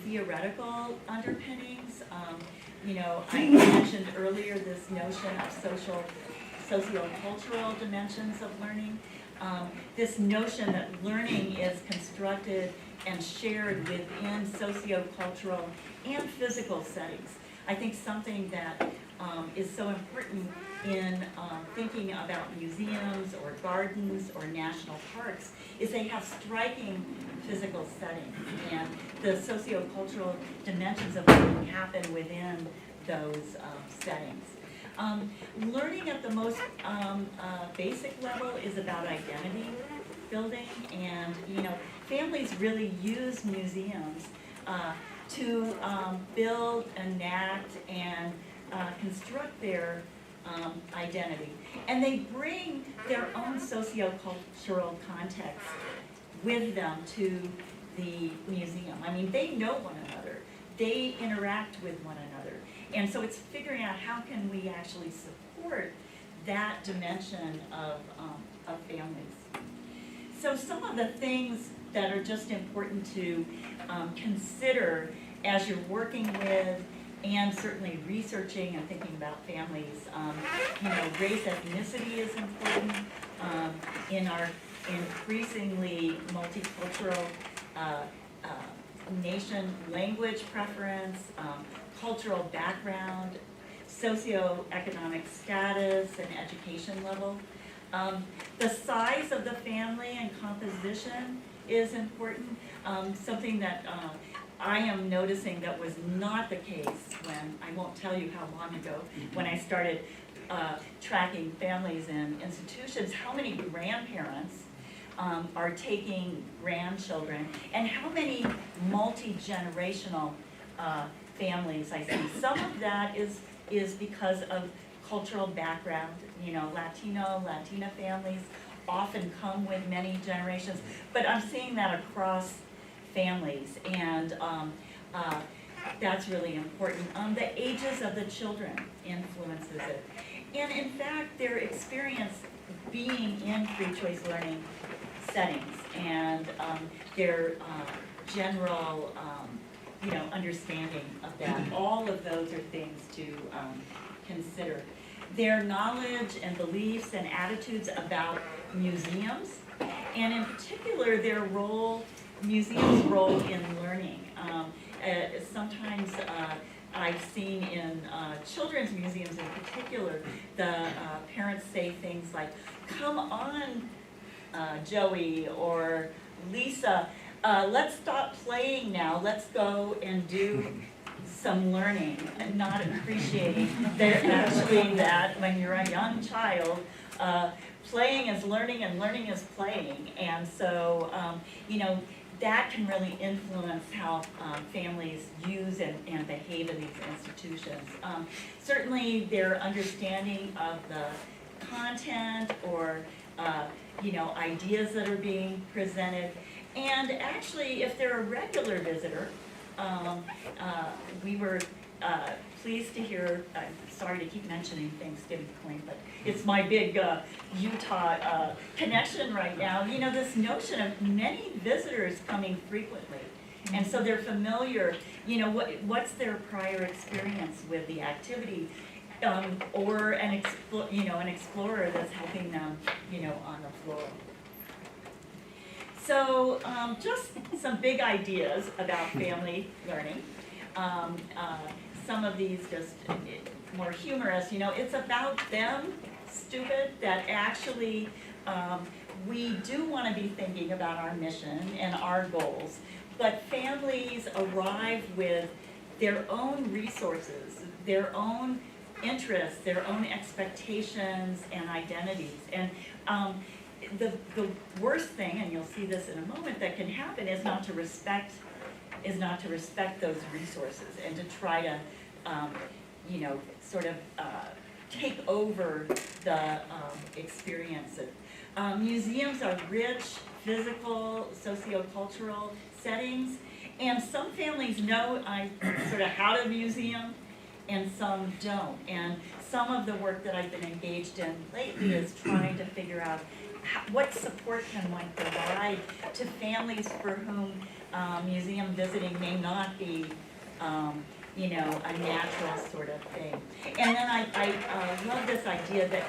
theoretical underpinnings, I mentioned earlier this notion of sociocultural dimensions of learning. This notion that learning is constructed and shared within sociocultural and physical settings. I think something that is so important in thinking about museums or gardens or national parks is they have striking physical settings, and the sociocultural dimensions of learning happen within those settings. Learning at the most basic level is about identity building, and families really use museums to build, enact, and construct their identity. And they bring their own sociocultural context with them to the museum. I mean, they know one another. They interact with one another. And so it's figuring out how can we actually support that dimension of families. So some of the things that are just important to consider as you're working with and certainly researching and thinking about families, race, ethnicity is important in our increasingly multicultural nation, language preference, cultural background, socioeconomic status, and education level. The size of the family and composition is important. Something that I am noticing that was not the case when, I won't tell you how long ago, when I started tracking families in institutions, how many grandparents are taking grandchildren, and how many multi-generational families I see. Some of that is because of cultural background. Latina families often come with many generations, but I'm seeing that across families, and that's really important. The ages of the children influences it. And in fact, their experience being in free choice learning settings and their general understanding of that. All of those are things to consider. Their knowledge and beliefs and attitudes about museums, and in particular their role, museums' role in learning. Sometimes I've seen in children's museums in particular, the parents say things like, "Come on, Joey or Lisa, let's stop playing now, let's go and do some learning," and not appreciating that actually that when you're a young child, playing is learning and learning is playing. And so, that can really influence how families use and behave in these institutions. Certainly their understanding of the content or ideas that are being presented. And actually, if they're a regular visitor, we were pleased to hear, I'm sorry to keep mentioning Thanksgiving Point, but it's my big Utah connection right now. This notion of many visitors coming frequently. And so they're familiar, what's their prior experience with the activity, or an explorer that's helping them, on the floor. So just some big ideas about family learning. Some of these just more humorous, it's about them, stupid, that actually we do want to be thinking about our mission and our goals, but families arrive with their own resources, their own interests, their own expectations and identities. And the worst thing, and you'll see this in a moment, that can happen is not to respect those resources and to try to take over the experiences. Museums are rich, physical, sociocultural settings, and some families know how to museum and some don't. And some of the work that I've been engaged in lately is trying to figure out what support can one provide to families for whom museum visiting may not be a natural sort of thing. And then I love this idea that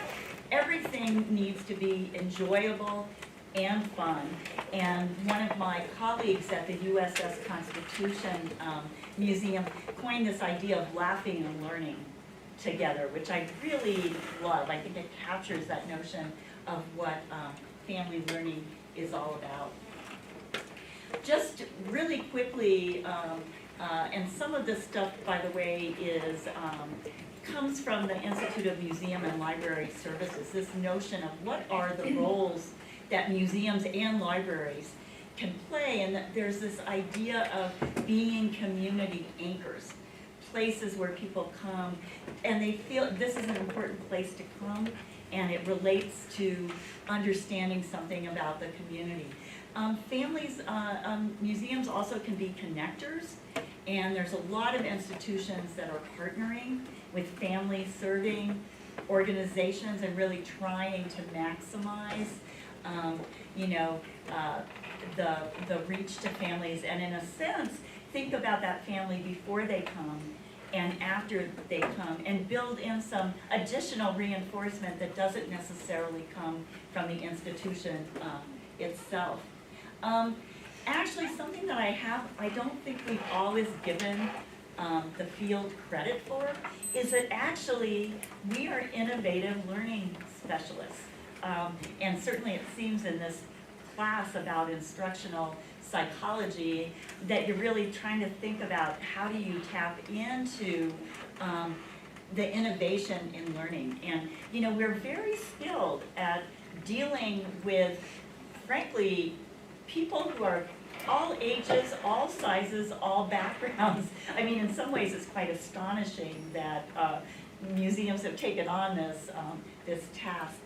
everything needs to be enjoyable and fun. And one of my colleagues at the USS Constitution Museum coined this idea of laughing and learning together, which I really love. I think it captures that notion of what family learning is all about. Just really quickly, and some of this stuff, by the way, comes from the Institute of Museum and Library Services, this notion of what are the roles that museums and libraries can play, and that there's this idea of being community anchors, places where people come and they feel this is an important place to come, and it relates to understanding something about the community. Museums also can be connectors, and there's a lot of institutions that are partnering with family-serving organizations and really trying to maximize, the reach to families, and in a sense, think about that family before they come and after they come, and build in some additional reinforcement that doesn't necessarily come from the institution itself. Actually, something that I don't think we've always given the field credit for is that actually we are innovative learning specialists. And certainly it seems in this class about instructional psychology that you're really trying to think about how do you tap into the innovation in learning. And we're very skilled at dealing with, frankly, people who are all ages, all sizes, all backgrounds. I mean, in some ways it's quite astonishing that museums have taken on this task.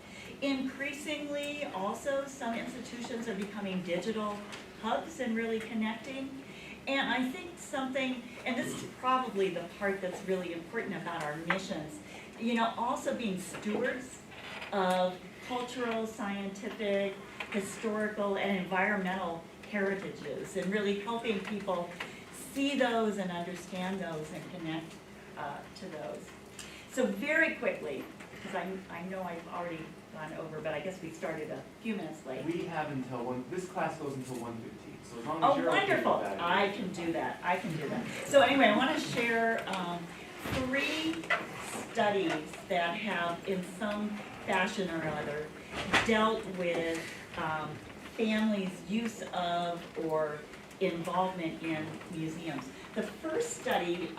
Increasingly, also, some institutions are becoming digital hubs and really connecting. And I think something, and this is probably the part that's really important about our missions, also being stewards of cultural, scientific, historical, and environmental heritages, and really helping people see those and understand those and connect to those. So very quickly, because I know I've already gone over, but I guess we started a few minutes late. We have until this class goes until 1:15, so as long as Oh, you're okay with wonderful, that. I can do that, I can do that. So anyway, I want to share 3 studies that have in some fashion or other dealt with families' use of or involvement in museums. The first study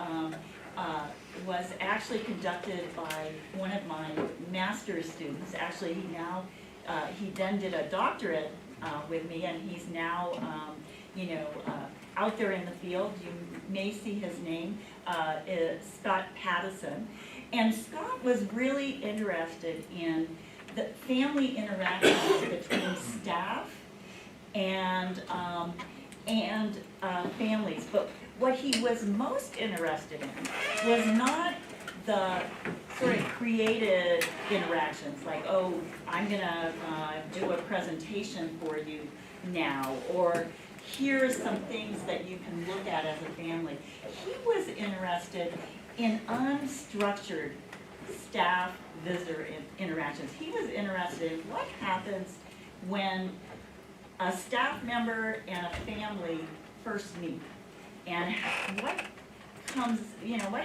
was actually conducted by one of my master's students. Actually, he then did a doctorate with me, and he's now, out there in the field. You may see his name, is Scott Pattison. And Scott was really interested in the family interactions between staff and families. But what he was most interested in was not the sort of created interactions, like, oh, I'm gonna do a presentation for you now, or here's some things that you can look at as a family. He was interested in unstructured staff visitor interactions. He was interested in what happens when a staff member and a family first meet, and what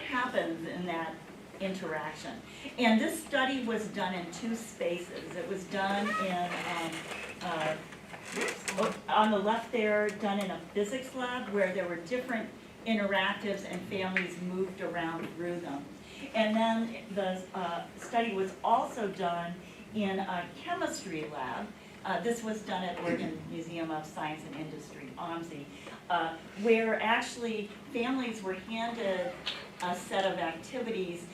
happens in that interaction. And this study was done in 2 spaces. It was done in, on the left there, done in a physics lab where there were different interactives and families moved around through them. And then the study was also done in a chemistry lab. This was done at Oregon Museum of Science and Industry, OMSI, where actually families were handed a set of activities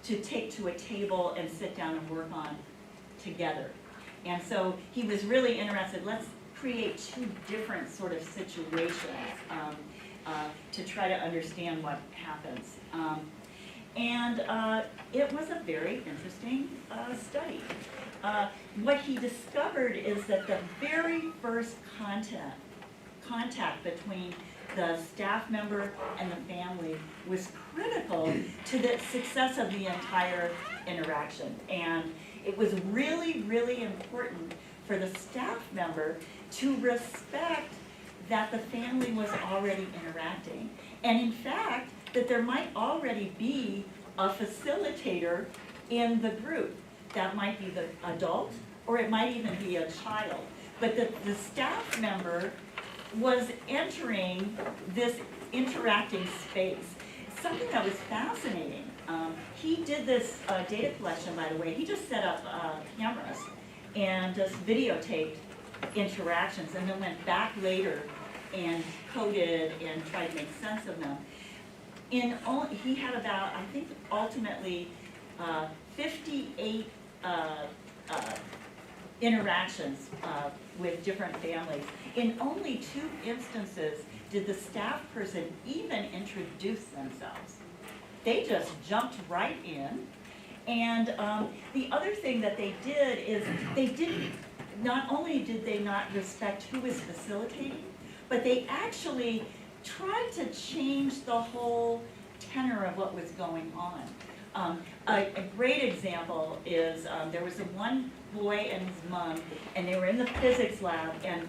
to take to a table and sit down and work on together. And so he was really interested, let's create 2 different sort of situations to try to understand what happens. It was a very interesting study. What he discovered is that the very first contact between the staff member and the family was critical to the success of the entire interaction. And it was really, really important for the staff member to respect that the family was already interacting. And in fact, that there might already be a facilitator in the group. That might be the adult, or it might even be a child. But the staff member was entering this interacting space. Something that was fascinating. He did this data collection, by the way. He just set up cameras and just videotaped interactions, and then went back later and coded and tried to make sense of them. He had about, I think, ultimately 58 interactions with different families. In only 2 instances did the staff person even introduce themselves. They just jumped right in. And the other thing that they did is not only did they not respect who was facilitating, but they actually tried to change the whole tenor of what was going on. A great example is there was one boy and his mom, and they were in the physics lab, and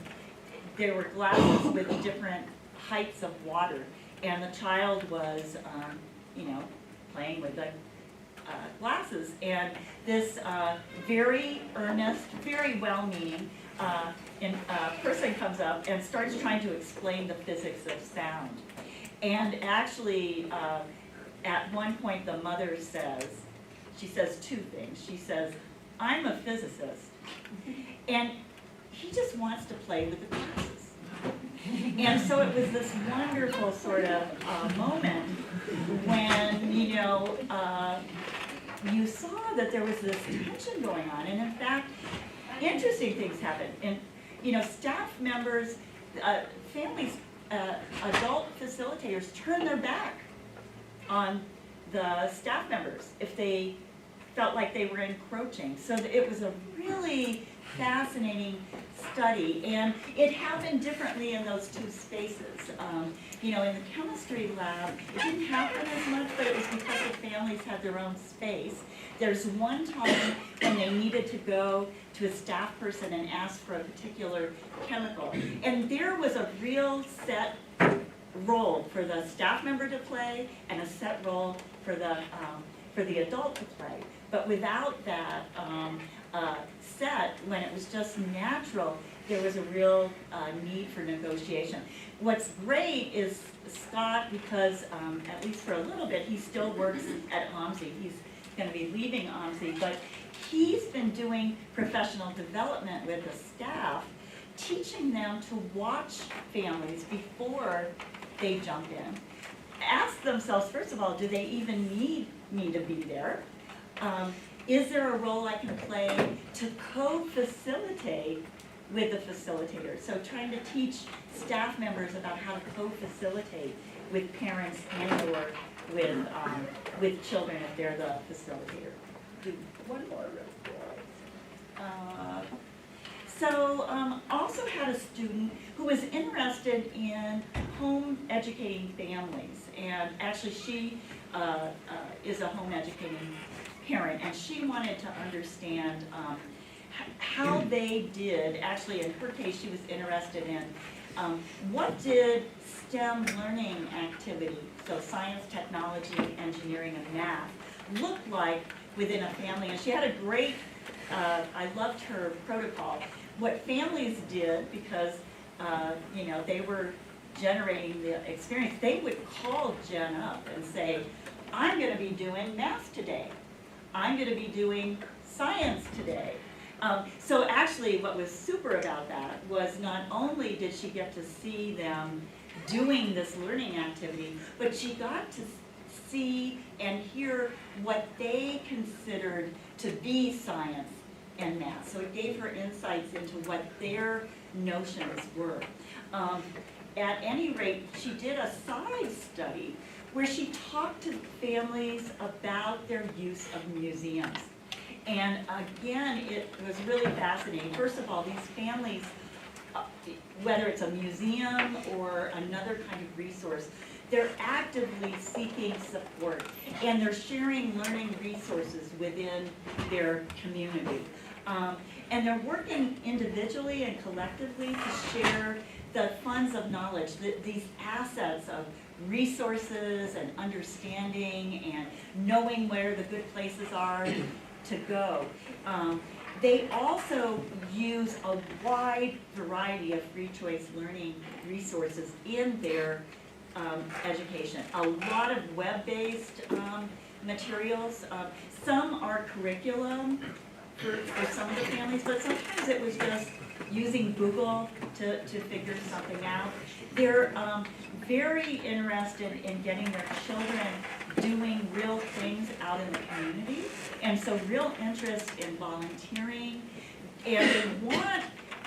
there were glasses with different heights of water, and the child was, playing with the glasses, and this very earnest, very well-meaning person comes up and starts trying to explain the physics of sound. And actually, at one point, the mother says, she says 2 things. She says, I'm a physicist, and he just wants to play with the glasses. And so it was this wonderful sort of moment when, you saw that there was this tension going on. And in fact, interesting things happened. And, staff members, families, adult facilitators turned their back on the staff members if they felt like they were encroaching. So it was a really fascinating study, and it happened differently in those two spaces. You know, in the chemistry lab, it didn't happen as much, but it was because the families had their own space. There's one time when they needed to go to a staff person and ask for a particular chemical, and there was a real set role for the staff member to play and a set role for the adult to play. But without that set, when it was just natural, there was a real need for negotiation. What's great is Scott, because at least for a little bit, he still works at OMSI. He's going to be leaving OMSI, but he's been doing professional development with the staff, teaching them to watch families before they jump in. Ask themselves, first of all, do they even need me to be there? Is there a role I can play to co-facilitate with the facilitator? So trying to teach staff members about how to co-facilitate with parents and or with children if they're the facilitator. Do one more. Also had a student who was interested in home educating families, and actually she is a home educating parent, and she wanted to understand how they did, actually in her case she was interested in what did STEM learning activity, so science, technology, engineering, and math, look like within a family. And she had a great, I loved her protocol. What families did, because you know, they were generating the experience, they would call Jen up and say, I'm going to be doing math today. I'm going to be doing science today. So actually what was super about that was not only did she get to see them doing this learning activity, but she got to see and hear what they considered to be science and math. So it gave her insights into what their notions were. At any rate, she did a side study where she talked to families about their use of museums. And again, it was really fascinating. First of all, these families, whether it's a museum or another kind of resource, they're actively seeking support, and they're sharing learning resources within their community. And they're working individually and collectively to share the funds of knowledge, these assets of resources and understanding and knowing where the good places are to go. They also use a wide variety of free choice learning resources in their education. A lot of web-based materials. Some are curriculum for some of the families, but sometimes it was just using Google to figure something out. They're very interested in getting their children doing real things out in the community, and so real interest in volunteering, and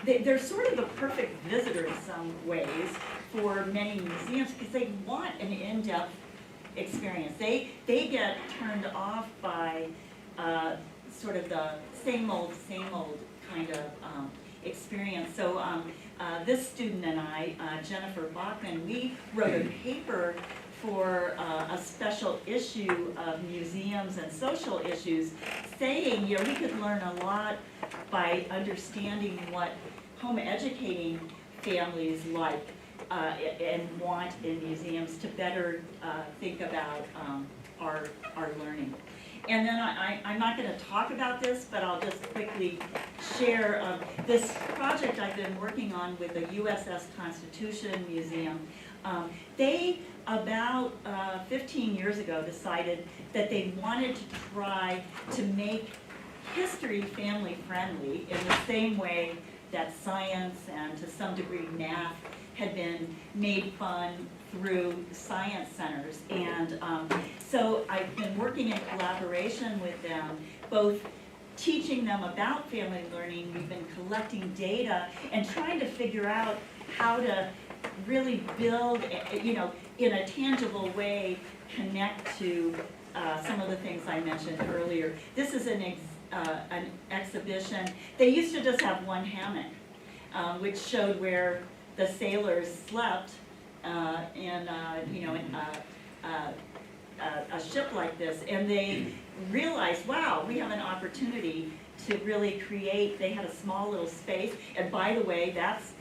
they're sort of the perfect visitor in some ways for many museums because they want an in-depth experience. They get turned off by sort of the same old kind of experience. So this student and I, Jennifer Bachman, we wrote a paper for a special issue of museums and social issues, saying, you know, we could learn a lot by understanding what home educating families like and want in museums to better think about our learning. And then I'm not going to talk about this, but I'll just quickly share this project I've been working on with the USS Constitution Museum. They, about 15 years ago, decided that they wanted to try to make history family friendly in the same way that science and to some degree math had been made fun through science centers. And so I've been working in collaboration with them, both teaching them about family learning. We've been collecting data and trying to figure out how to really build, you know, in a tangible way, connect to some of the things I mentioned earlier. This is an exhibition. They used to just have one hammock. which showed where the sailors slept in a ship like this, and they realized, wow, we have an opportunity to really create. They had a small little space, and by the way,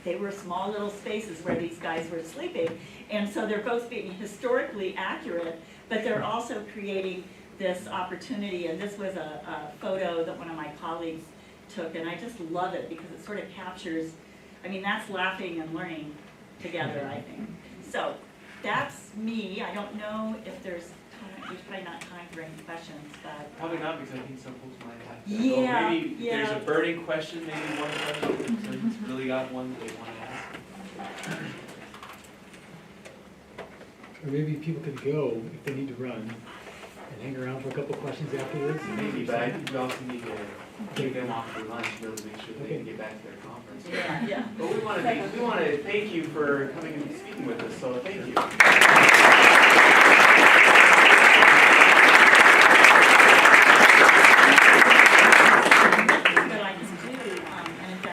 they were small little spaces where these guys were sleeping, and so they're both being historically accurate, but they're also creating this opportunity. And this was a photo that one of my colleagues took, and I just love it because it sort of captures, I mean, that's laughing and learning together, I think. So that's me. I don't know if there's time, there's probably not time for any questions, but. Probably not, because I think some folks might have to. Yeah, So maybe there's yeah. a burning question, maybe one question, someone's really got one that they want to ask. Or maybe people could go if they need to run and hang around for a couple questions afterwards. Maybe, but I think we also need to take them off for lunch, really make sure they can get back to their conference. Yeah. But we want to thank you for coming and speaking with us, so thank you.